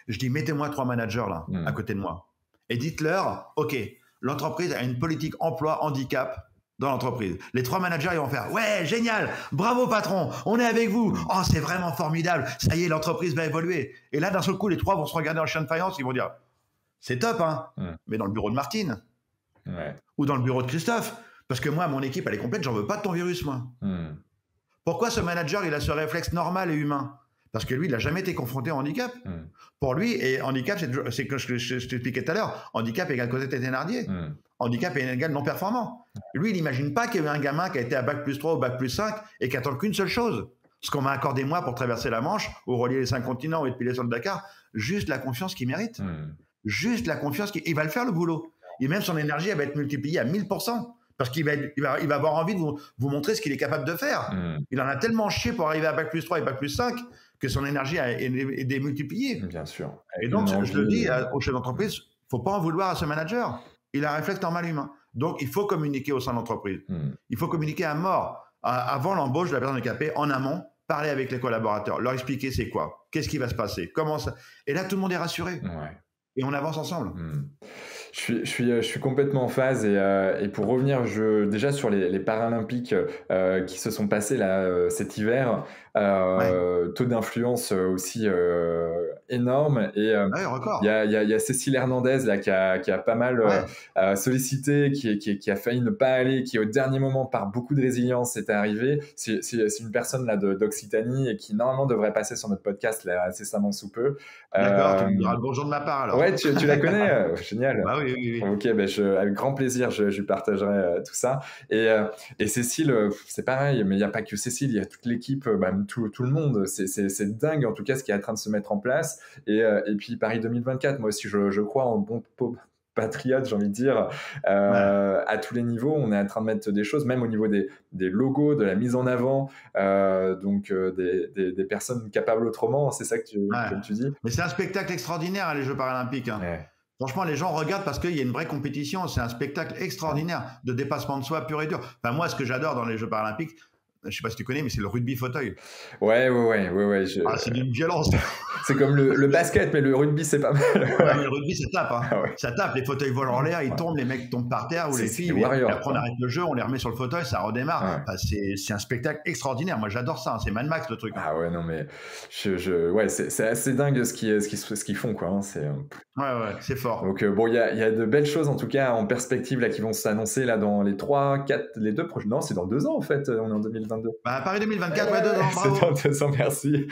je dis mettez-moi 3 managers là, à côté de moi. Et dites-leur, OK, l'entreprise a une politique emploi handicap dans l'entreprise. Les 3 managers, ils vont faire « Ouais, génial, bravo patron, on est avec vous. Oh, c'est vraiment formidable, ça y est, l'entreprise va évoluer. » Et là, d'un seul coup, les 3 vont se regarder en chien de faïence, ils vont dire « C'est top, hein, mais dans le bureau de Martine ou dans le bureau de Christophe, parce que moi, mon équipe, elle est complète, j'en veux pas de ton virus, moi. » Pourquoi ce manager, il a ce réflexe normal et humain? Parce que lui, il n'a jamais été confronté au handicap. Pour lui, et handicap, c'est que je t'expliquais tout à l'heure, handicap égale Cosette et Thénardier. Handicap égale non performant. Lui, il n'imagine pas qu'il y a eu un gamin qui a été à bac+3 ou bac+5 et qui attend qu'une seule chose. Ce qu'on m'a accordé moi pour traverser la Manche, ou relier les 5 continents, ou être pilé sur le Dakar, juste la confiance qu'il mérite. Juste la confiance qu'il va le faire, le boulot. Et même son énergie, elle va être multipliée à 1000%. Parce qu'il va avoir envie de vous montrer ce qu'il est capable de faire. Il en a tellement chié pour arriver à bac+3 et bac+5 que son énergie est démultipliée. Bien sûr. Et donc, je le dis au chef d'entreprise, il ne faut pas en vouloir à ce manager. Il a un réflexe normal humain. Donc, il faut communiquer au sein de l'entreprise. Il faut communiquer à mort. Avant l'embauche de la personne handicapée, en amont, parler avec les collaborateurs, leur expliquer c'est quoi, qu'est-ce qui va se passer, comment ça... Et là, tout le monde est rassuré. Et on avance ensemble. Je suis complètement en phase et pour revenir déjà sur les Paralympiques qui se sont passés là, cet hiver, taux d'influence aussi énorme et il y a Cécile Hernandez là, qui a pas mal sollicité, qui a failli ne pas aller, qui au dernier moment par beaucoup de résilience est arrivée. C'est une personne là d'Occitanie et qui normalement devrait passer sur notre podcast là, incessamment sous peu. D'accord, tu me diras le bonjour de ma part alors. Ouais, tu la connais, génial. Bah oui. Ok, avec grand plaisir, je lui partagerai tout ça. Et Cécile, c'est pareil, mais il n'y a pas que Cécile, il y a toute l'équipe, tout le monde. C'est dingue en tout cas ce qui est en train de se mettre en place. Et puis Paris 2024, moi aussi je crois en bon patriote, j'ai envie de dire, à tous les niveaux. On est en train de mettre des choses, même au niveau des logos, de la mise en avant, donc des personnes capables autrement, c'est ça que tu dis. Mais c'est un spectacle extraordinaire, les Jeux paralympiques. Franchement, les gens regardent parce qu'il y a une vraie compétition. C'est un spectacle extraordinaire de dépassement de soi pur et dur. Enfin, moi, ce que j'adore dans les Jeux paralympiques, je sais pas si tu connais, mais c'est le rugby fauteuil. Ouais. C'est d'une violence. C'est comme le basket, mais le rugby, c'est pas mal. Ouais, mais le rugby, ça tape. Hein. Ah ouais. Ça tape, les fauteuils volent en l'air, ils tombent, les mecs tombent par terre, ou les filles. Les Warriors, et après, on arrête le jeu, on les remet sur le fauteuil, ça redémarre. Ouais. Enfin, c'est un spectacle extraordinaire. Moi, j'adore ça. Hein. C'est Mad Max, le truc. Ah ouais, non, mais ouais, c'est assez dingue ce qu'ils font, quoi. Hein. Ouais, c'est fort. Donc, bon, il y a de belles choses, en tout cas, en perspective, là, qui vont s'annoncer là, dans les 3, 4, les 2 prochains. Non, c'est dans 2 ans, en fait. On est en 2022. Bah, Paris 2024, ouais, 2 ans, bravo. C'est dans 2 ans, merci.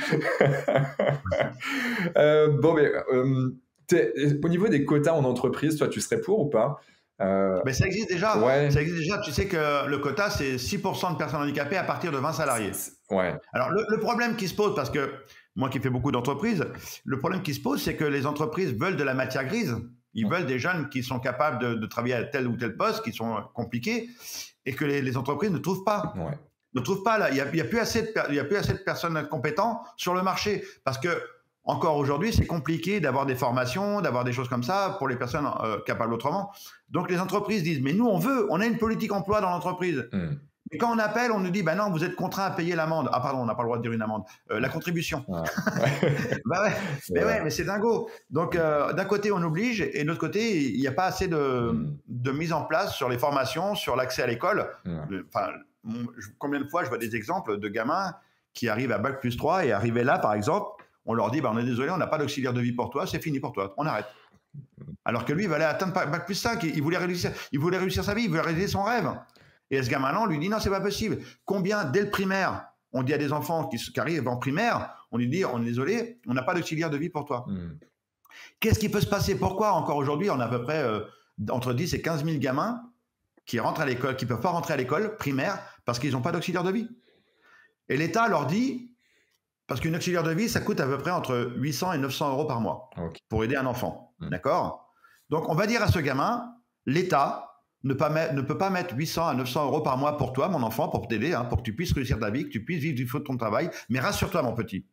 Bon, mais au niveau des quotas en entreprise, toi, tu serais pour ou pas? Mais ça existe déjà. Ouais. Ça existe déjà. Tu sais que le quota, c'est 6% de personnes handicapées à partir de 20 salariés. Ouais. Alors, le problème qui se pose, parce que moi qui fais beaucoup d'entreprises, le problème qui se pose, c'est que les entreprises veulent de la matière grise. Ils veulent des jeunes qui sont capables de travailler à tel ou tel poste, qui sont compliqués, et que les entreprises ne trouvent pas. Ouais. Ne trouvent pas là. Il y a plus assez de personnes compétentes sur le marché, parce que encore aujourd'hui, c'est compliqué d'avoir des formations, d'avoir des choses comme ça pour les personnes capables autrement. Donc les entreprises disent, mais nous on a une politique emploi dans l'entreprise. Mais quand on appelle, on nous dit, bah non, vous êtes contraint à payer l'amende. Ah pardon, on n'a pas le droit de dire une amende. La contribution. Bah ouais, mais c'est dingo. Donc d'un côté, on oblige, et de l'autre côté, il n'y a pas assez de mise en place sur les formations, sur l'accès à l'école. Enfin, combien de fois je vois des exemples de gamins qui arrivent à Bac+3 et arrivés là, par exemple, on leur dit, bah, on est désolé, on n'a pas d'auxiliaire de vie pour toi, c'est fini pour toi, on arrête. Alors que lui, il va aller atteindre Bac+5, il voulait réussir sa vie, il voulait réaliser son rêve. Et ce gamin-là, on lui dit, non, c'est pas possible. Combien, dès le primaire, on dit à des enfants qui arrivent en primaire, on lui dit, on est désolé, on n'a pas d'auxiliaire de vie pour toi. Qu'est-ce qui peut se passer? Pourquoi encore aujourd'hui, on a à peu près entre 10 et 15 000 gamins qui rentrent à l'école, qui peuvent pas rentrer à l'école primaire parce qu'ils n'ont pas d'auxiliaire de vie. Et l'État leur dit, parce qu'une auxiliaire de vie, ça coûte à peu près entre 800 et 900 euros par mois pour aider un enfant. D'accord? Donc, on va dire à ce gamin, l'État ne peut pas mettre 800 à 900 euros par mois pour toi, mon enfant, pour t'aider, hein, pour que tu puisses réussir ta vie, que tu puisses vivre du fruit de ton travail. Mais rassure-toi, mon petit,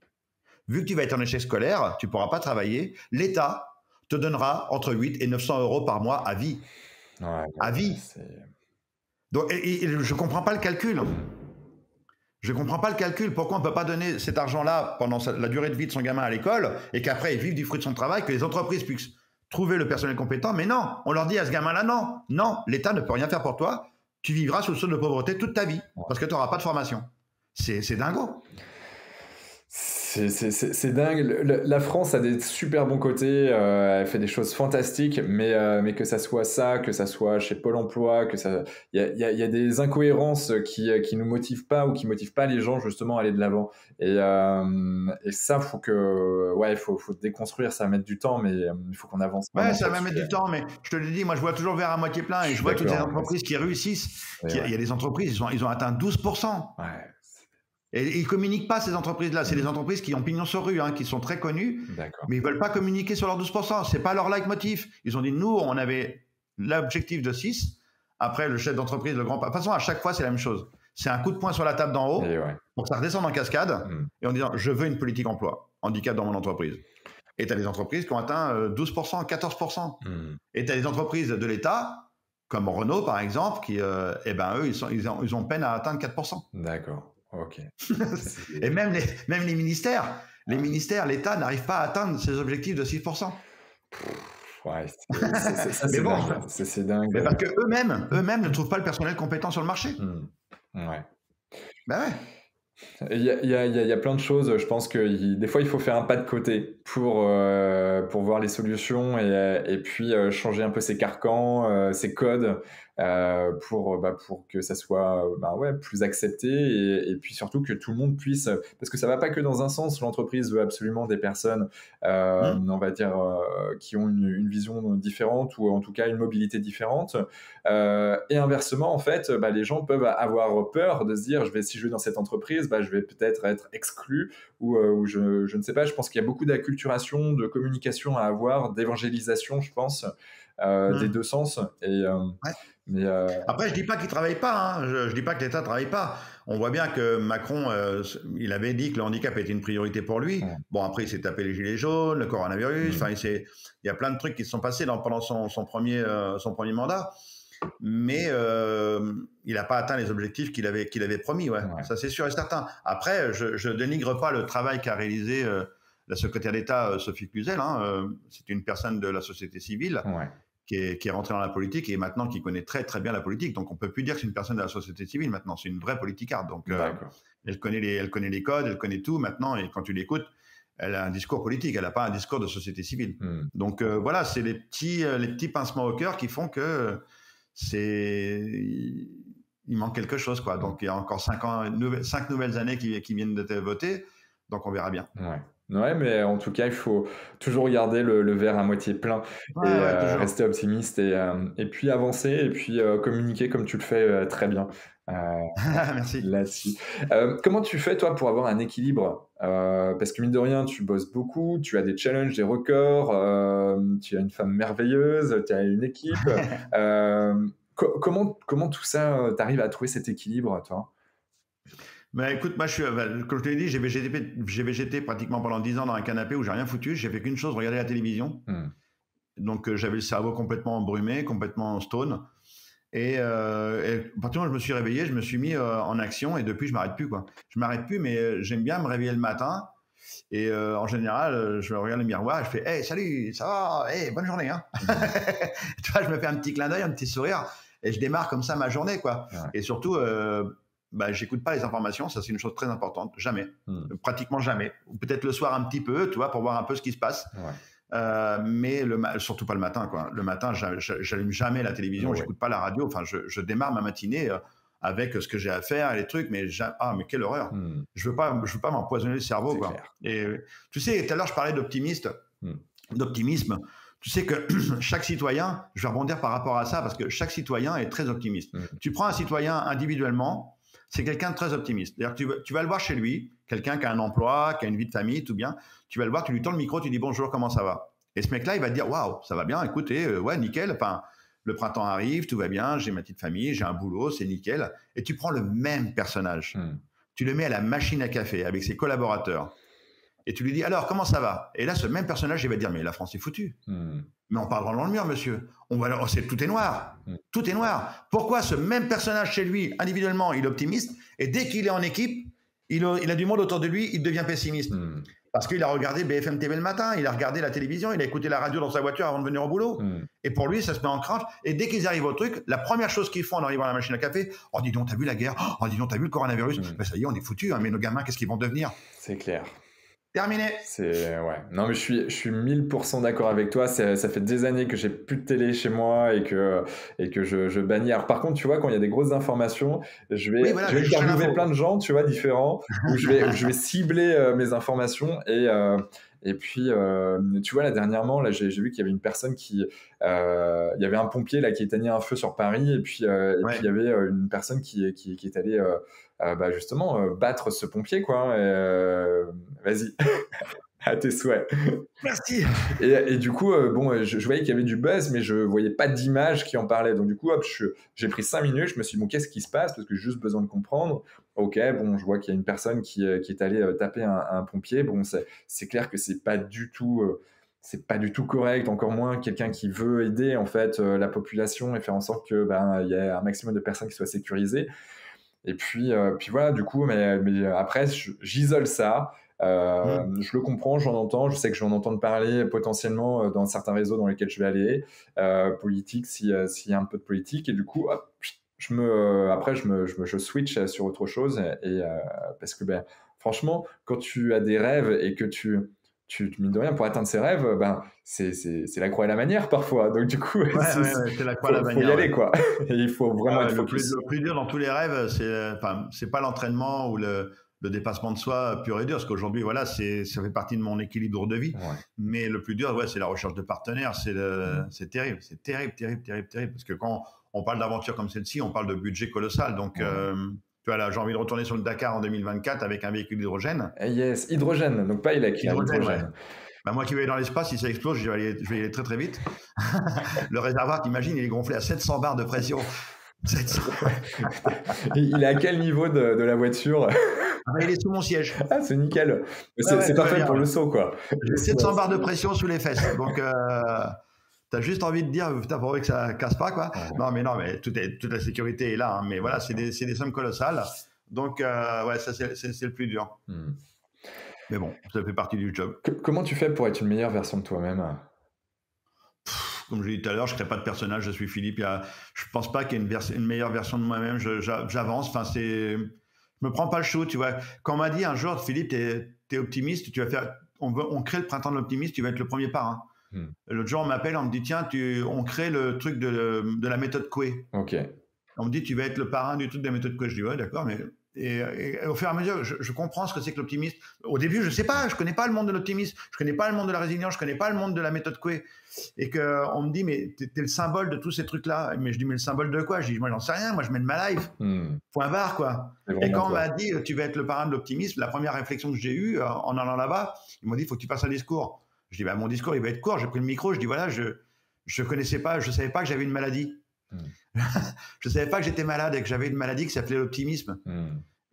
vu que tu vas être en échec scolaire, tu ne pourras pas travailler, l'État te donnera entre 8 et 900 euros par mois à vie. À vie. Donc, et je ne comprends pas le calcul. Je ne comprends pas le calcul. Pourquoi on ne peut pas donner cet argent-là pendant la durée de vie de son gamin à l'école et qu'après, il vive du fruit de son travail, que les entreprises puissent trouver le personnel compétent? Mais non, on leur dit à ce gamin-là, non, l'État ne peut rien faire pour toi. Tu vivras sous le seuil de pauvreté toute ta vie parce que tu n'auras pas de formation. C'est dingo. C'est dingue. La France a des super bons côtés, elle fait des choses fantastiques, mais que ça soit ça, que ça soit chez Pôle emploi, il y a des incohérences qui nous motivent pas ou qui motivent pas les gens justement à aller de l'avant. Et ça, faut déconstruire, ça va mettre du temps, mais il faut qu'on avance. Ouais, ça va mettre du temps, mais je te le dis, moi je vois toujours verre à moitié plein et je vois toutes les entreprises qui réussissent. Il y a des entreprises, ils ont atteint 12%. Ouais. Et ils ne communiquent pas, ces entreprises-là. C'est des entreprises qui ont pignon sur rue, hein, qui sont très connues, mais ils ne veulent pas communiquer sur leurs 12%. Ce n'est pas leur leitmotiv. Ils ont dit, nous, on avait l'objectif de 6. Après, le chef d'entreprise, le grand... De toute façon, à chaque fois, c'est la même chose. C'est un coup de poing sur la table d'en haut pour que ça redescende en cascade et en disant, je veux une politique emploi, handicap dans mon entreprise. Et tu as des entreprises qui ont atteint 12%, 14%. Et tu as des entreprises de l'État, comme Renault, par exemple, qui, eux, ils ont peine à atteindre 4%. D'accord. Ok. Et même les ministères, l'État n'arrive pas à atteindre ses objectifs de 6%. Ouais, c'est dingue. Mais parce qu'eux-mêmes ne trouvent pas le personnel compétent sur le marché. Ouais. Ben ouais. Il y a plein de choses. Je pense que des fois, il faut faire un pas de côté pour voir les solutions et puis changer un peu ses carcans, ses codes pour que ça soit plus accepté et puis surtout que tout le monde puisse, parce que ça va pas que dans un sens. L'entreprise veut absolument des personnes, on va dire, qui ont une vision différente ou en tout cas une mobilité différente. Et inversement, en fait, les gens peuvent avoir peur de se dire, si je vais dans cette entreprise, je vais peut-être être exclu ou je ne sais pas. Je pense qu'il y a beaucoup d'acculturation, de communication à avoir, d'évangélisation, je pense, des deux sens. Mais après, je dis pas qu'il travaille pas. Hein. Je dis pas que l'État travaille pas. On voit bien que Macron, il avait dit que le handicap était une priorité pour lui. Bon, après, il s'est tapé les gilets jaunes, le coronavirus. Enfin, il y a plein de trucs qui se sont passés pendant son premier mandat. mais il n'a pas atteint les objectifs qu'il avait promis. Ouais. Ça, c'est sûr et certain. Après, je dénigre pas le travail qu'a réalisé la secrétaire d'État Sophie Cluzel. C'est une personne de la société civile qui est rentrée dans la politique et maintenant qui connaît très très bien la politique. Donc on peut plus dire que c'est une personne de la société civile maintenant. C'est une vraie politicarde. Donc elle connaît les codes, elle connaît tout maintenant. Et quand tu l'écoutes, elle a un discours politique. Elle n'a pas un discours de société civile. Donc voilà, c'est les petits pincements au cœur qui font que il manque quelque chose, quoi. Donc il y a encore 5 nouvelles années qui viennent d'être votées. Donc on verra bien. Ouais, mais en tout cas, il faut toujours garder le verre à moitié plein et rester optimiste et puis avancer et puis communiquer comme tu le fais très bien. Merci. Là-dessus. Comment tu fais, toi, pour avoir un équilibre parce que mine de rien, tu bosses beaucoup, tu as des challenges, des records, tu as une femme merveilleuse, tu as une équipe. Comment tout ça, t'arrives à trouver cet équilibre, toi? Mais écoute, moi, comme je te l'ai dit, j'ai végété pratiquement pendant 10 ans dans un canapé où j'ai rien foutu. J'ai fait qu'une chose, regarder la télévision. Donc, j'avais le cerveau complètement embrumé, complètement stone. Et à partir du moment où je me suis réveillé, je me suis mis en action et depuis, je m'arrête plus, quoi. Je m'arrête plus, mais j'aime bien me réveiller le matin. Et en général, je regarde le miroir et je fais « Hey, salut, ça va? Hey, bonne journée, hein ?» Tu vois, je me fais un petit clin d'œil, un petit sourire et je démarre comme ça ma journée, quoi. Et surtout... j'écoute pas les informations, ça c'est une chose très importante, jamais, pratiquement jamais. Ou peut-être le soir un petit peu, tu vois, pour voir un peu ce qui se passe. Mais surtout pas le matin, quoi. Le matin, j'allume jamais la télévision, j'écoute pas la radio. Enfin, je démarre ma matinée avec ce que j'ai à faire et les trucs, mais mais quelle horreur. Je veux pas m'empoisonner le cerveau, quoi. Et tu sais, tout à l'heure je parlais d'optimisme. Tu sais que chaque citoyen, je vais rebondir par rapport à ça parce que chaque citoyen est très optimiste. Tu prends un citoyen individuellement, c'est quelqu'un de très optimiste. D'ailleurs, tu vas le voir chez lui, quelqu'un qui a un emploi, qui a une vie de famille, tout bien. Tu vas le voir, tu lui tends le micro, tu dis bonjour, comment ça va? Et ce mec-là, il va te dire waouh, ça va bien, écoutez, ouais, nickel. Enfin, le printemps arrive, tout va bien, j'ai ma petite famille, j'ai un boulot, c'est nickel. Et tu prends le même personnage, tu le mets à la machine à café avec ses collaborateurs. Et tu lui dis alors, comment ça va? Et là, ce même personnage, il va te dire mais la France est foutue. Mais on parle dans le mur, monsieur. Tout est noir. Tout est noir. Pourquoi ce même personnage chez lui, individuellement, il est optimiste, et dès qu'il est en équipe, il a du monde autour de lui, il devient pessimiste. Parce qu'il a regardé BFM TV le matin, il a regardé la télévision, il a écouté la radio dans sa voiture avant de venir au boulot. Et pour lui, ça se met en cranche. Et dès qu'ils arrivent au truc, la première chose qu'ils font en arrivant à la machine à café, oh dis donc, t'as vu la guerre? Oh dis donc, t'as vu le coronavirus? Ben, ça y est, on est foutus, hein, mais nos gamins, qu'est-ce qu'ils vont devenir? C'est clair. Terminé. Non, mais je suis 1000% d'accord avec toi. Ça fait des années que j'ai plus de télé chez moi et que je bannis. Alors, par contre, tu vois, quand il y a des grosses informations, je vais interviewer plein de gens, tu vois, différents, où je vais cibler mes informations et puis, tu vois, là, dernièrement, là, j'ai vu qu'il y avait une personne il y avait un pompier là, qui éteignait un feu sur Paris et puis il y avait une personne qui est allée justement battre ce pompier, quoi. Vas-y, à tes souhaits. Merci. Et du coup, je voyais qu'il y avait du buzz, mais je voyais pas d'image qui en parlait. Donc du coup, hop, j'ai pris 5 minutes, je me suis dit, bon, qu'est-ce qui se passe? Parce que j'ai juste besoin de comprendre. Ok, bon, je vois qu'il y a une personne qui est allée taper un pompier. Bon, c'est clair que c'est pas du tout correct, encore moins quelqu'un qui veut aider en fait la population et faire en sorte que il y ait un maximum de personnes qui soient sécurisées. Et puis voilà, du coup, mais après, j'isole ça. Je le comprends, j'en entends. Je sais que je vais en entendre parler potentiellement dans certains réseaux dans lesquels je vais aller. Politique, s'il y a un peu de politique. Et du coup, hop, après, je switch sur autre chose. Parce que, franchement, quand tu as des rêves et que mine de rien, pour atteindre ses rêves, c'est la croix et la manière parfois. Donc du coup, c'est la croix et la manière. Il faut y aller, quoi. Et il faut vraiment être focus. Le plus dur dans tous les rêves, c'est pas l'entraînement ou le dépassement de soi pur et dur, parce qu'aujourd'hui, voilà, ça fait partie de mon équilibre de vie. Mais le plus dur, c'est la recherche de partenaires. C'est terrible, c'est terrible, parce que quand on parle d'aventure comme celle-ci, on parle de budget colossal. Donc tu vois, là, j'ai envy de retourner sur le Dakar en 2024 avec un véhicule d'hydrogène. Yes, hydrogène, donc pas électrique. Hydrogène. Moi qui vais aller dans l'espace, si ça explose, je vais y aller très très vite. Le réservoir, t'imagines, il est gonflé à 700 bars de pression. 700. Il est à quel niveau de la voiture? Il est sous mon siège. Ah, c'est nickel. C'est parfait pour le saut, quoi. J'ai 700 bars de pression sous les fesses. Donc, as juste envie de dire, putain, pour que ça casse pas, quoi. Ouais. Non, mais toute la sécurité est là. Hein, mais voilà, c'est des sommes colossales. Donc, ouais, ça, c'est le plus dur. Mais bon, ça fait partie du job. Comment tu fais pour être une meilleure version de toi-même? Comme je l'ai dit tout à l'heure, je ne crée pas de personnage, je suis Philippe. Je ne pense pas qu'il y ait une meilleure version de moi-même. J'avance. Enfin, je me prends pas le chou, tu vois. Quand on m'a dit un jour, Philippe, t'es optimiste, tu vas faire, on crée le printemps de l'optimisme, tu vas être le premier parrain. L'autre jour, on m'appelle, on me dit, tiens, on crée le truc de la méthode Coué. Ok. On me dit, tu vas être le parrain du truc de la méthode Coué. Je dis, ouais, d'accord, mais et au fur et à mesure, je comprends ce que c'est que l'optimisme. Au début, je sais pas, je connais pas le monde de l'optimisme, je connais pas le monde de la résilience, je connais pas le monde de la méthode Coué. Et qu'on me dit, mais t'es le symbole de tous ces trucs-là. Mais je dis, mais le symbole de quoi? Je dis, moi, j'en sais rien, moi, je mène ma life. Point barre, quoi. Et quand on m'a dit, tu vas être le parrain de l'optimisme, la première réflexion que j'ai eue en allant là-bas, ils m'ont dit, il faut que tu fasses un discours. Je dis, bah, mon discours, il va être court. J'ai pris le micro, je dis, voilà, je connaissais pas, je savais pas que j'avais une maladie. Je savais pas que j'étais malade et que j'avais une maladie qui s'appelait l'optimisme.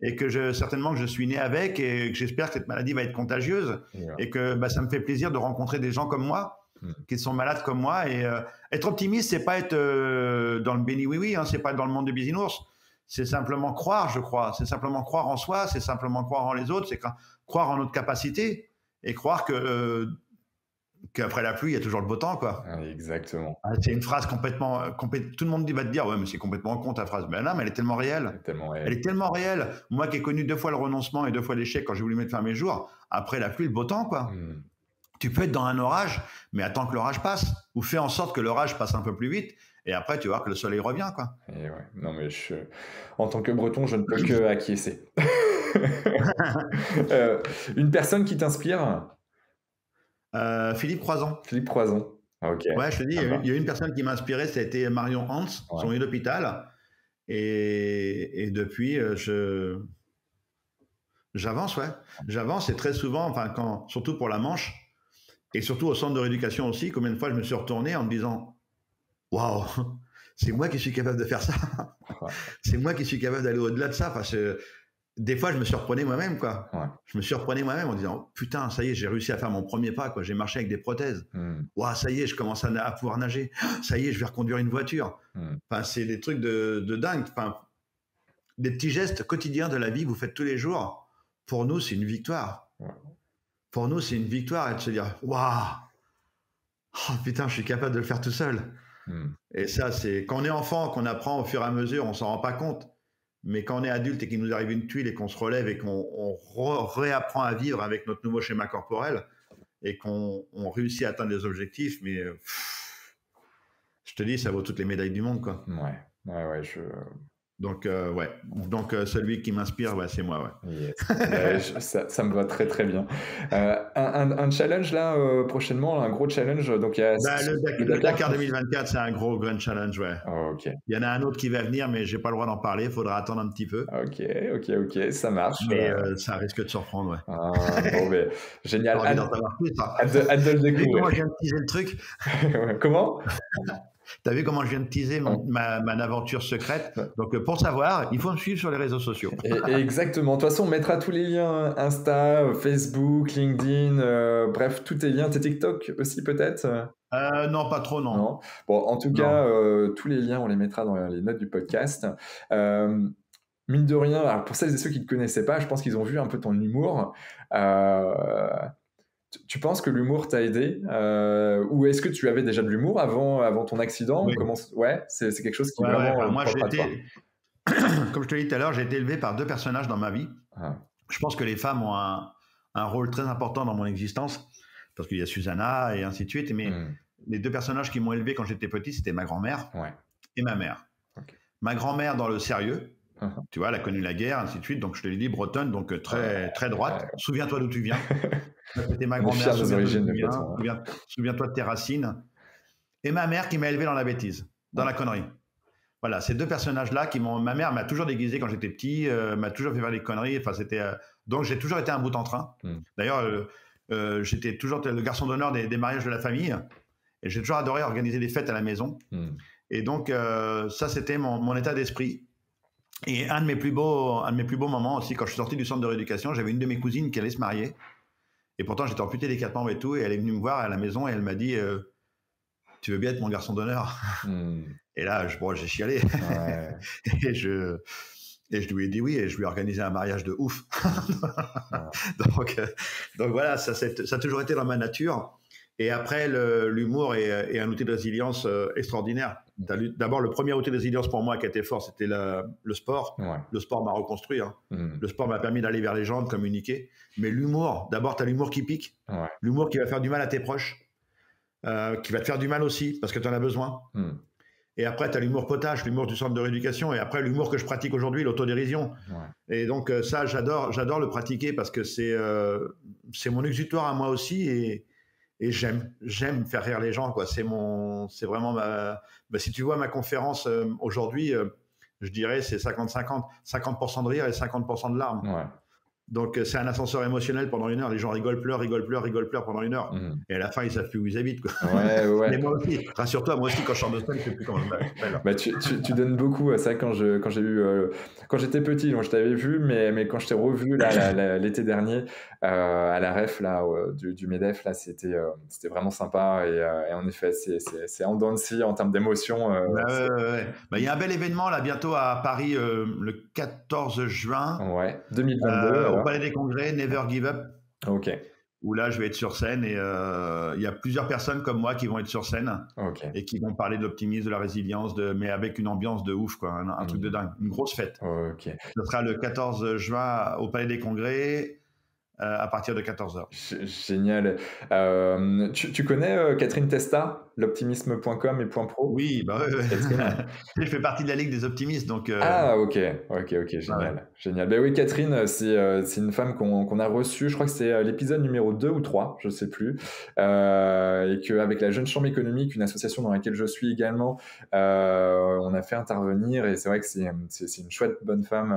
Et que certainement que je suis né avec et que j'espère que cette maladie va être contagieuse et que ça me fait plaisir de rencontrer des gens comme moi qui sont malades comme moi. Et être optimiste, c'est pas être dans le béni oui-oui, hein, c'est pas être dans le monde des bisounours. C'est simplement croire, je crois. C'est simplement croire en soi, c'est simplement croire en les autres, c'est croire en notre capacité et croire qu'après la pluie, il y a toujours le beau temps, quoi. Exactement. C'est une phrase complètement... Tout le monde va te dire, ouais, mais c'est complètement con ta phrase. Ben non, mais elle est tellement réelle. Elle est tellement réelle. Moi qui ai connu 2 fois le renoncement et 2 fois l'échec quand j'ai voulu mettre fin à mes jours, après la pluie, le beau temps, quoi. Tu peux être dans un orage, mais attends que l'orage passe. Ou fais en sorte que l'orage passe un peu plus vite. Et après, tu vois que le soleil revient, quoi. Et ouais. Non, mais en tant que breton, je ne peux que acquiescer. Une personne qui t'inspire? Philippe Croizon. Philippe Croizon. Ok. Ouais, je te dis, il y a une personne qui m'a inspiré, ça a été Marion Hans, son lit d'hôpital. Et depuis, j'avance, ouais. J'avance et très souvent, enfin, surtout pour la Manche et surtout au centre de rééducation aussi, combien de fois je me suis retourné en me disant, waouh, c'est moi qui suis capable de faire ça. C'est moi qui suis capable d'aller au-delà de ça. Parce que des fois, je me surprenais moi-même, quoi. Je me surprenais moi-même en disant, putain, ça y est, j'ai réussi à faire mon premier pas, quoi. J'ai marché avec des prothèses. Waouh, ça y est, je commence à pouvoir nager. Ça y est, je vais reconduire une voiture. Enfin, c'est des trucs de dingue. Enfin, des petits gestes quotidiens de la vie que vous faites tous les jours. Pour nous, c'est une victoire. Pour nous, c'est une victoire et de se dire, waouh, oh, putain, je suis capable de le faire tout seul. Et ça, c'est quand on est enfant, qu'on apprend au fur et à mesure, on s'en rend pas compte. Mais quand on est adulte et qu'il nous arrive une tuile et qu'on se relève et qu'on réapprend à vivre avec notre nouveau schéma corporel et qu'on réussit à atteindre des objectifs, mais je te dis, ça vaut toutes les médailles du monde, quoi. Ouais, Donc, celui qui m'inspire, c'est moi, ouais. Yes. Ça me va très, très bien. Un challenge, là, prochainement, un gros challenge. Donc, le Dakar 2024, c'est un gros grand challenge, ouais. Ok. Il y en a un autre qui va venir, mais j'ai pas le droit d'en parler. Il faudra attendre un petit peu. Ok, ça marche. Mais ça risque de surprendre, ouais. Bon, mais, génial. Hâte d'en savoir plus. Hâte de le découvrir. Comment je viens de teaser le truc? Comment? T'as vu comment je viens de teaser ma aventure secrète? Donc, pour savoir, il faut me suivre sur les réseaux sociaux. Exactement. De toute façon, on mettra tous les liens Insta, Facebook, LinkedIn, bref, tous tes liens. Tes TikTok aussi, peut-être? Non, pas trop, non. Bon, en tout cas, tous les liens, on les mettra dans les notes du podcast. Mine de rien, alors pour celles et ceux qui ne te connaissaient pas, je pense qu'ils ont vu un peu ton humour. Tu penses que l'humour t'a aidé ou est-ce que tu avais déjà de l'humour avant ton accident? Oui. Ouais, c'est quelque chose qui vraiment... moi, comme je te l'ai dit tout à l'heure, j'ai été élevé par 2 personnages dans ma vie. Je pense que les femmes ont un rôle très important dans mon existence parce qu'il y a Susanna et ainsi de suite. Mais les 2 personnages qui m'ont élevé quand j'étais petit, c'était ma grand-mère et ma mère. Ma grand-mère dans le sérieux. Tu vois, elle a connu la guerre, ainsi de suite. Donc, je te l'ai dit, bretonne, donc très, très droite. Souviens-toi d'où tu viens. C'était ma grand-mère. Souviens-toi de tes racines. Et ma mère qui m'a élevé dans la bêtise, dans la connerie. Voilà, ces 2 personnages-là ma mère m'a toujours déguisé quand j'étais petit, m'a toujours fait faire des conneries. Enfin, donc, j'ai toujours été un bout en train. D'ailleurs, j'étais toujours le garçon d'honneur des mariages de la famille. Et j'ai toujours adoré organiser des fêtes à la maison. Et donc, ça, c'était mon état d'esprit. Et un de mes plus beaux moments aussi, quand je suis sorti du centre de rééducation, j'avais une de mes cousines qui allait se marier. Et pourtant, j'étais amputé des 4 membres et tout. Et elle est venue me voir à la maison et elle m'a dit tu veux bien être mon garçon d'honneur? Et là, j'ai chialé. Ouais. et je lui ai dit oui, et je lui ai organisé un mariage de ouf. donc voilà, ça a toujours été dans ma nature. Et après, l'humour est un outil de résilience extraordinaire. D'abord, le premier outil de résilience pour moi qui a été fort, c'était le sport. Ouais. Le sport m'a reconstruit. Hein. Le sport m'a permis d'aller vers les gens, de communiquer. Mais l'humour, d'abord, tu as l'humour qui pique. Ouais. L'humour qui va faire du mal à tes proches, qui va te faire du mal aussi, parce que tu en as besoin. Et après, tu as l'humour potache, l'humour du centre de rééducation. Et après, l'humour que je pratique aujourd'hui, l'autodérision. Ouais. Et donc, ça, j'adore le pratiquer parce que c'est mon exutoire à moi aussi. Et j'aime faire rire les gens, quoi. C'est vraiment si tu vois ma conférence aujourd'hui, je dirais c'est 50-50. 50% de rire et 50% de larmes. Ouais. Donc, c'est un ascenseur émotionnel pendant 1 heure. Les gens rigolent, pleurent pendant 1 heure. Et à la fin, ils savent plus où ils habitent, quoi. Ouais. Mais moi aussi, rassure-toi, moi aussi, quand je sors de scène, je sais plus comment je m'appelle. Bah, tu donnes beaucoup à ça quand j'étais petit, donc je t'avais vu, mais quand je t'ai revu là, l'été dernier à la ref là, du MEDEF, là, c'était vraiment sympa. Et en effet, c'est en dents de scie en termes d'émotion. Il y a un bel événement là bientôt à Paris le 14 juin. Ouais, 2022. Au Palais des Congrès, Never Give Up. Ok. Où là, je vais être sur scène et il y a plusieurs personnes comme moi qui vont être sur scène et qui vont parler de l'optimisme, de la résilience, mais avec une ambiance de ouf, quoi, un truc de dingue, une grosse fête. Ok. Ce sera le 14 juin au Palais des Congrès à partir de 14h. Génial. Tu connais Catherine Testa, l'optimisme.com et .pro? Oui, bah ouais. Je fais partie de la Ligue des optimistes, donc. Ah, ok, génial. Ouais. Génial. Ben oui, Catherine, c'est une femme qu'on a reçue, je crois que c'est l'épisode numéro 2 ou 3, je sais plus, et qu'avec la Jeune Chambre économique, une association dans laquelle je suis également, on a fait intervenir, et c'est vrai que c'est une chouette bonne femme,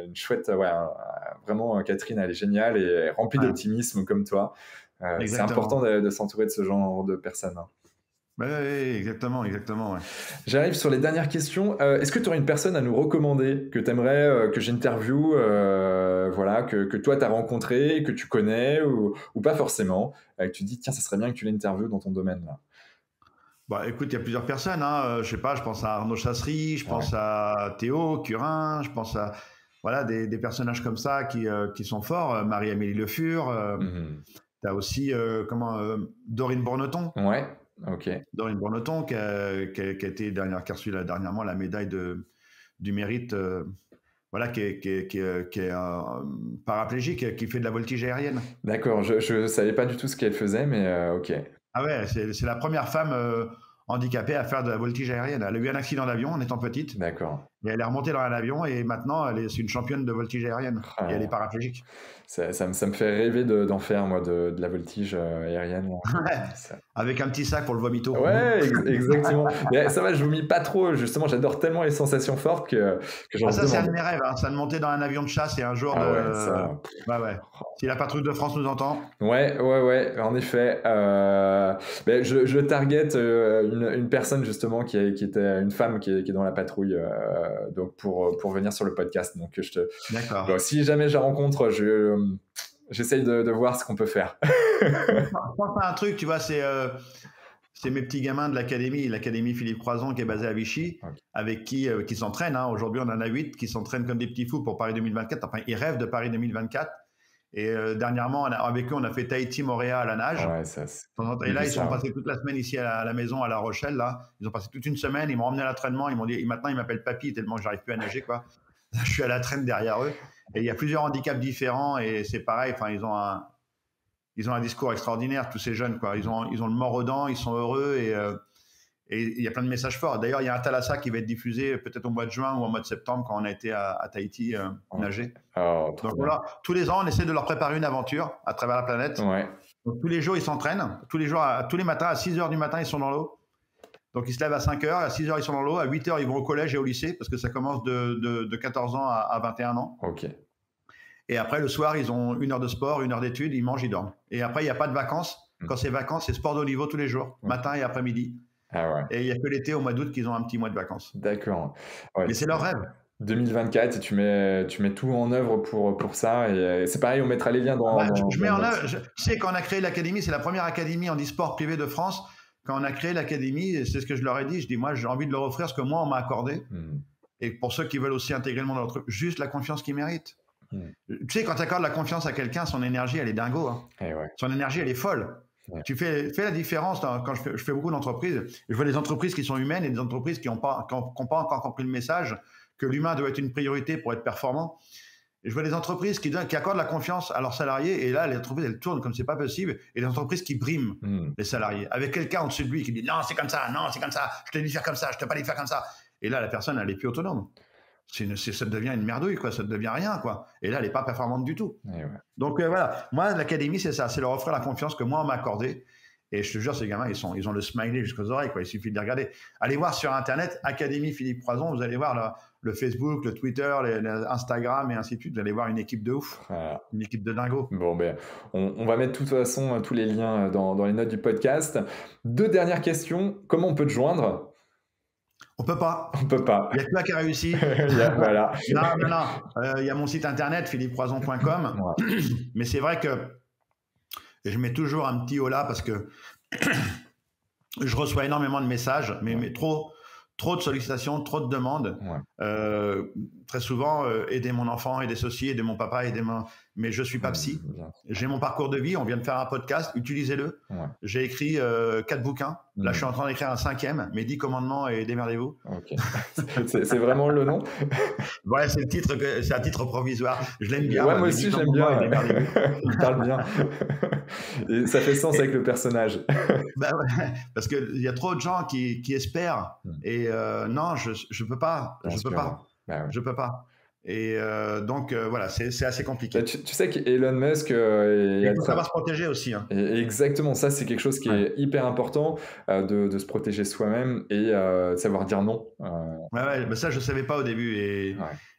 une chouette, vraiment, Catherine, elle est géniale et remplie d'optimisme comme toi. C'est important de s'entourer de ce genre de personnes. Hein. Oui, exactement. Ouais. J'arrive sur les dernières questions. Est-ce que tu aurais une personne à nous recommander que tu aimerais que j'interviewe, que toi tu as rencontré, que tu connais ou pas forcément, que tu dis tiens, ça serait bien que tu l'interviewes dans ton domaine là? Bah, écoute, il y a plusieurs personnes. Je sais pas, je pense à Arnaud Chasserie, je pense à Théo Curin, je pense à des personnages comme ça qui sont forts. Marie-Amélie Le Fur. Tu as aussi Dorine Borneton. Ouais. Ok. Dorine Borneton qui a reçu dernièrement la médaille du mérite, qui est paraplégique, qui fait de la voltige aérienne. D'accord, je savais pas du tout ce qu'elle faisait, mais ok. Ah ouais, c'est la première femme handicapée à faire de la voltige aérienne. Elle a eu un accident d'avion en étant petite. D'accord. Et elle est remontée dans un avion et maintenant c'est une championne de voltige aérienne. Et elle est paraplégique. Ça me fait rêver d'en faire, moi, de la voltige aérienne. Avec un petit sac pour le vomito. Ouais, exactement. Mais ça va, je vomis pas trop. Justement, j'adore tellement les sensations fortes que j'en demande. Ça, c'est un de mes rêves. Ça de monter dans un avion de chasse et un jour ouais. Si la patrouille de France nous entend. Ouais. En effet. Je target une personne, justement, qui était une femme qui est dans la patrouille donc pour venir sur le podcast. Donc, D'accord. Donc, si jamais je la rencontre, j'essaye de voir ce qu'on peut faire. Je pense à un truc, tu vois, c'est mes petits gamins de l'académie Philippe Croizon qui est basée à Vichy, avec qui s'entraînent. Hein. Aujourd'hui, on en a 8 qui s'entraînent comme des petits fous pour Paris 2024. Enfin, ils rêvent de Paris 2024. Et dernièrement, avec eux, on a fait Tahiti, Montréal à la nage. Ouais, et là, ils sont passés toute la semaine ici à la maison, à La Rochelle. Là. Ils ont passé toute une semaine. Ils m'ont emmené à l'entraînement. Ils m'ont dit, maintenant, ils m'appellent papy tellement que j'arrive plus à nager, quoi. Je suis à la traîne derrière eux. Et il y a plusieurs handicaps différents. Et c'est pareil. Enfin, ils ont un discours extraordinaire, tous ces jeunes, quoi. Ils ont le mort aux dents. Ils sont heureux. Et il y a plein de messages forts. D'ailleurs, il y a un Thalassa qui va être diffusé peut-être au mois de juin ou au mois de septembre quand on a été à Tahiti nager. Donc voilà, tous les ans, on essaie de leur préparer une aventure à travers la planète. Ouais. Donc tous les jours, ils s'entraînent. Tous les matins, à 6h du matin, ils sont dans l'eau. Donc ils se lèvent à 5h, à 6h, ils sont dans l'eau. À 8h, ils vont au collège et au lycée parce que ça commence de 14 ans à 21 ans. Ok. Et après, le soir, ils ont 1 heure de sport, 1 heure d'études, ils mangent, ils dorment. Et après, il n'y a pas de vacances. Quand c'est vacances, c'est sport de haut niveau tous les jours, matin et après-midi. Ah ouais. Et il n'y a que l'été, au mois d'août, qu'ils ont un petit mois de vacances. D'accord. Ouais, mais c'est leur rêve. 2024, et tu mets tout en œuvre pour ça. Et c'est pareil, on mettra les liens dans... Je mets en œuvre. Tu sais, quand on a créé l'académie, c'est la première académie en e-sport privé de France. quand on a créé l'académie, c'est ce que je leur ai dit. Je dis, moi, j'ai envie de leur offrir ce que moi, on m'a accordé. Et pour ceux qui veulent aussi intégrer le monde dans l'entreprise, juste la confiance qu'ils méritent. Tu sais, quand tu accordes la confiance à quelqu'un, son énergie, elle est dingo. Hein. Son énergie, elle est folle. Tu fais la différence quand je fais beaucoup d'entreprises. Je vois des entreprises qui sont humaines et des entreprises qui n'ont pas encore compris le message que l'humain doit être une priorité pour être performant. Et je vois des entreprises qui accordent la confiance à leurs salariés, et là, les entreprises, elles tournent comme c'est pas possible, et des entreprises qui briment les salariés, avec quelqu'un au-dessus de lui qui dit « Non, c'est comme ça, je te dis de faire comme ça, je te pas dit de faire comme ça ». Et là, la personne, elle est plus autonome. Ça devient une merdouille, quoi. Ça devient rien, quoi. Et là, elle n'est pas performante du tout. Donc, voilà. Moi, l'académie, c'est ça. C'est leur offrir la confiance que moi, on m'a accordée. Et je te jure, ces gamins, ils ont le smiley jusqu'aux oreilles, quoi. Il suffit de les regarder. Allez voir sur Internet, Académie Philippe Croizon. Vous allez voir le Facebook, le Twitter, Instagram et ainsi de suite. Vous allez voir une équipe de ouf. Une équipe de dingo. Bon, ben, on va mettre de toute façon tous les liens dans les notes du podcast. 2 dernières questions. Comment on peut te joindre ? On peut pas. On peut pas. Il y a que toi qui a réussi. Voilà. Non. Il y a mon site internet, philippecroizon.com. Mais c'est vrai que je mets toujours un petit holà parce que je reçois énormément de messages, mais trop de sollicitations, trop de demandes. Très souvent, aider mon enfant, aider ceci, aider mon papa, mais je suis pas psy. J'ai mon parcours de vie, on vient de faire un podcast, utilisez-le. J'ai écrit 4 bouquins. Là, je suis en train d'écrire un 5e, mes 10 commandements et démerdez-vous. C'est vraiment le nom. Ouais, c'est un titre provisoire. Je l'aime bien. Ouais, moi aussi, j'aime bien. Il parle bien. Et ça fait sens avec le personnage. Parce qu'il y a trop de gens qui espèrent. Et non, je peux pas. Je peux pas. Et donc, voilà, c'est assez compliqué. Tu sais qu'Elon Musk... il faut savoir se protéger aussi. Hein. Exactement, ça, c'est quelque chose qui est hyper important, de se protéger soi-même et de savoir dire non. Mais ça, je ne savais pas au début. Et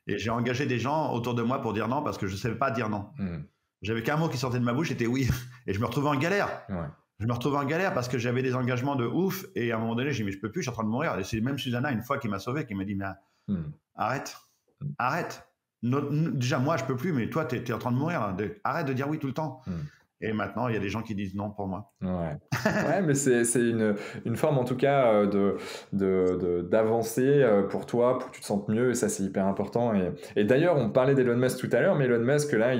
j'ai engagé des gens autour de moi pour dire non parce que je ne savais pas dire non. J'avais qu'un mot qui sortait de ma bouche, c'était oui. Et je me retrouvais en galère. Je me retrouvais en galère parce que j'avais des engagements de ouf. Et à un moment donné, j'ai dit, mais je peux plus, je suis en train de mourir. Et c'est même Susanna, une fois, qui m'a sauvé, qui m'a dit, mais arrête. Déjà, moi, je peux plus, mais toi, tu es en train de mourir. Là. Arrête de dire oui tout le temps. Et maintenant, il y a des gens qui disent non pour moi. Ouais, mais c'est une forme, en tout cas, d'avancer pour toi, pour que tu te sentes mieux. Et ça, c'est hyper important. Et d'ailleurs, on parlait d'Elon Musk tout à l'heure, mais Elon Musk, là,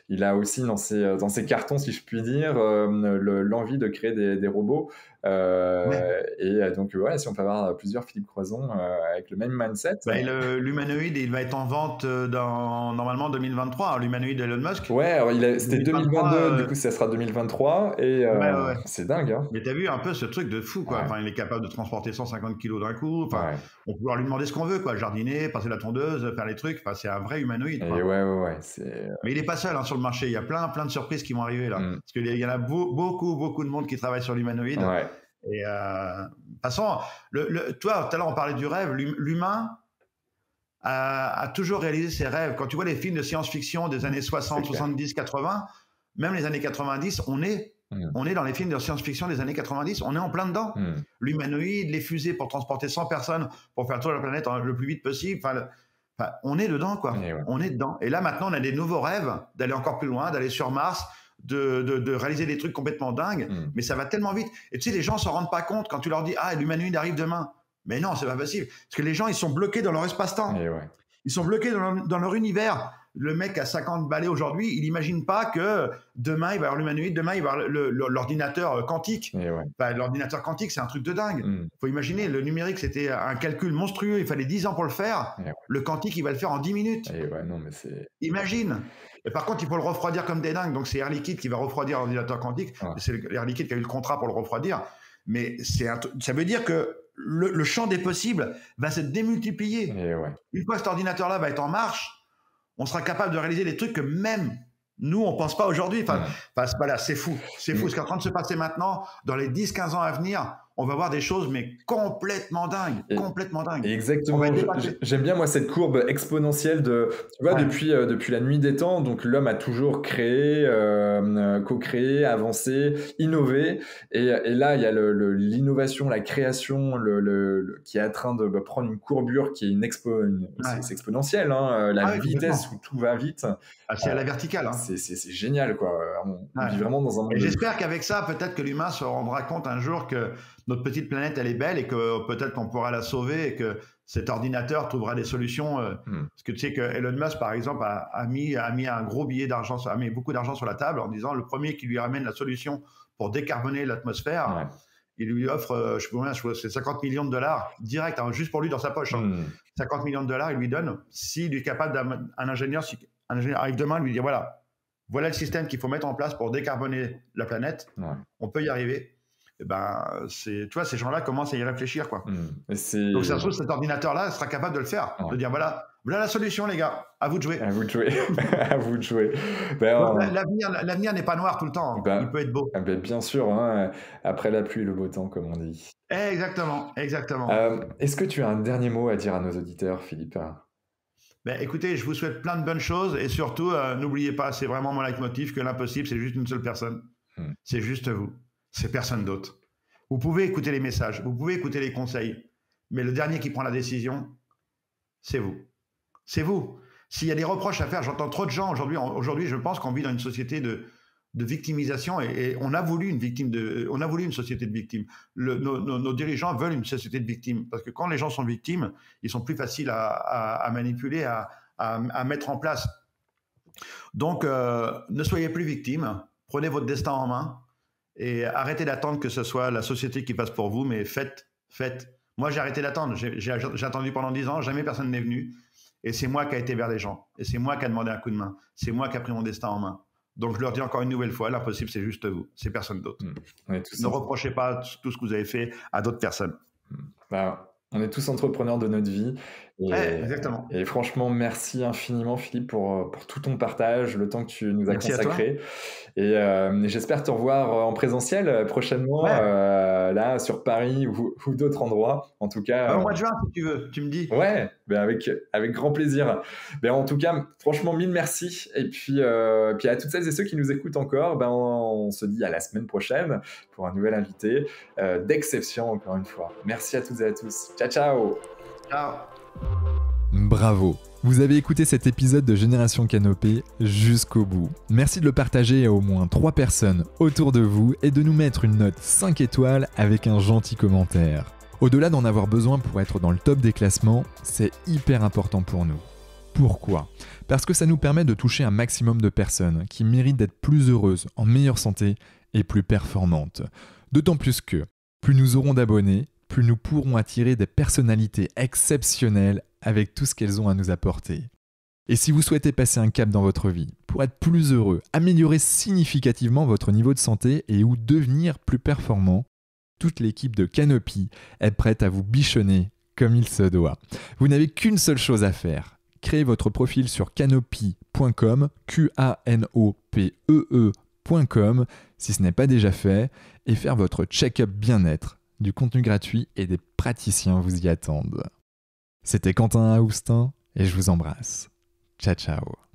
il a aussi dans ses cartons, si je puis dire, l'envie de créer des robots. Et donc, si on peut avoir plusieurs Philippe Croizon avec le même mindset. L'humanoïde, il va être en vente normalement 2023, l'humanoïde d'Elon Musk. Ouais, alors c'était 2022, du coup ça sera 2023 et c'est dingue. Hein. Mais t'as vu un peu ce truc de fou, quoi. Enfin, il est capable de transporter 150 kilos d'un coup. Enfin, on peut pouvoir lui demander ce qu'on veut, quoi. Jardiner, passer la tondeuse, faire les trucs. Enfin, c'est un vrai humanoïde. Et mais il est pas seul sur le marché. Il y a plein de surprises qui vont arriver là. Parce qu'il y en a beaucoup de monde qui travaille sur l'humanoïde. Et de toute façon, toi, tout à l'heure, on parlait du rêve. L'humain a toujours réalisé ses rêves. Quand tu vois les films de science-fiction des années 60, 70, 80, même les années 90, on est dans les films de science-fiction des années 90, on est en plein dedans. L'humanoïde, les fusées pour transporter 100 personnes pour faire le tour de la planète le plus vite possible. On est dedans, quoi. On est dedans. Et là, maintenant, on a des nouveaux rêves d'aller encore plus loin, d'aller sur Mars, de réaliser des trucs complètement dingues. Mais ça va tellement vite. Et tu sais, les gens s'en rendent pas compte quand tu leur dis « Ah, l'humanoïde arrive demain ». Mais non, c'est pas possible. Parce que les gens, ils sont bloqués dans leur espace-temps. Ils sont bloqués dans leur univers. Le mec à 50 balais aujourd'hui, il n'imagine pas que demain, il va y avoir l'humanoïde, demain, il va y avoir l'ordinateur quantique. L'ordinateur quantique, c'est un truc de dingue. Il faut imaginer, le numérique, c'était un calcul monstrueux. Il fallait 10 ans pour le faire. Le quantique, il va le faire en 10 minutes. Imagine. Et par contre, il faut le refroidir comme des dingues. Donc, c'est Air Liquide qui va refroidir l'ordinateur quantique. C'est Air Liquide qui a eu le contrat pour le refroidir. Mais ça veut dire que le champ des possibles va se démultiplier. Une fois que cet ordinateur-là va être en marche, on sera capable de réaliser des trucs que même nous, on ne pense pas aujourd'hui. Voilà, c'est fou. C'est fou. Ce qui est en train de se passer maintenant, dans les 10-15 ans à venir, on va voir des choses, mais complètement dingues, complètement dingues. Exactement. J'aime bien, moi, cette courbe exponentielle de, tu vois, depuis la nuit des temps, donc l'homme a toujours créé, co-créé, avancé, innové. Et là, il y a l'innovation, la création, qui est en train de prendre une courbure qui est c'est exponentiel, hein, la vitesse où tout va vite. C'est à la verticale. Hein. C'est génial, quoi. On vit vraiment dans un monde. Et j'espère qu'avec ça, peut-être que l'humain se rendra compte un jour que notre petite planète, elle est belle et que peut-être qu'on pourra la sauver et que cet ordinateur trouvera des solutions. Parce que tu sais que Elon Musk, par exemple, a mis un gros billet d'argent, a mis beaucoup d'argent sur la table en disant le premier qui lui ramène la solution pour décarboner l'atmosphère, il lui offre, je sais pas combien, c'est 50 millions de dollars direct, hein, juste pour lui dans sa poche. 50 millions de dollars, il lui donne s'il est capable un ingénieur arrive demain, lui dit voilà le système qu'il faut mettre en place pour décarboner la planète. On peut y arriver. Et ben, tu vois, ces gens-là commencent à y réfléchir, quoi. Donc, ça se trouve, cet ordinateur-là sera capable de le faire, de dire voilà la solution, les gars, à vous de jouer. À vous de jouer. À vous de jouer. L'avenir n'est pas noir tout le temps. Il peut être beau. Bien sûr, hein, après la pluie, le beau temps, comme on dit. Exactement. Est-ce que tu as un dernier mot à dire à nos auditeurs, Philippe? Écoutez, je vous souhaite plein de bonnes choses et surtout, n'oubliez pas, c'est vraiment mon leitmotiv, que l'impossible, c'est juste une seule personne. C'est juste vous. C'est personne d'autre. Vous pouvez écouter les messages, vous pouvez écouter les conseils, mais le dernier qui prend la décision, c'est vous. C'est vous. S'il y a des reproches à faire, j'entends trop de gens aujourd'hui, je pense qu'on vit dans une société de victimisation et on a voulu une société de victimes. Nos dirigeants veulent une société de victimes parce que quand les gens sont victimes, ils sont plus faciles à manipuler, à mettre en place. Donc, ne soyez plus victimes, prenez votre destin en main et arrêtez d'attendre que ce soit la société qui passe pour vous, mais faites. Moi, j'ai arrêté d'attendre. J'ai attendu pendant 10 ans, jamais personne n'est venu. Et c'est moi qui ai été vers les gens. Et c'est moi qui ai demandé un coup de main. C'est moi qui ai pris mon destin en main. Donc, je leur dis encore une nouvelle fois, l'impossible, c'est juste vous. C'est personne d'autre. Ne reprochez pas tout ce que vous avez fait à d'autres personnes. On est tous entrepreneurs de notre vie. Exactement. Et franchement, merci infiniment, Philippe, pour tout ton partage, le temps que tu nous as consacré. Et j'espère te revoir en présentiel prochainement, là, sur Paris ou d'autres endroits. En tout cas, au mois de juin, si tu veux, tu me dis. Ouais, avec grand plaisir. En tout cas, franchement, mille merci. Et puis à toutes celles et ceux qui nous écoutent encore, on se dit à la semaine prochaine pour un nouvel invité d'exception, encore une fois. Merci à toutes et à tous. Ciao, ciao. Ciao. Bravo, vous avez écouté cet épisode de Génération Canopée jusqu'au bout. Merci de le partager à au moins 3 personnes autour de vous et de nous mettre une note 5 étoiles avec un gentil commentaire. Au-delà d'en avoir besoin pour être dans le top des classements, c'est hyper important pour nous. Pourquoi ? Parce que ça nous permet de toucher un maximum de personnes qui méritent d'être plus heureuses, en meilleure santé et plus performantes. D'autant plus que, plus nous aurons d'abonnés, plus nous pourrons attirer des personnalités exceptionnelles avec tout ce qu'elles ont à nous apporter. Et si vous souhaitez passer un cap dans votre vie, pour être plus heureux, améliorer significativement votre niveau de santé et ou devenir plus performant, toute l'équipe de Canopy est prête à vous bichonner comme il se doit. Vous n'avez qu'une seule chose à faire. Créez votre profil sur canopee.com, Canopee.com, si ce n'est pas déjà fait, et faire votre check-up bien-être. Du contenu gratuit et des praticiens vous y attendent. C'était Quentin Aoustin et je vous embrasse. Ciao ciao.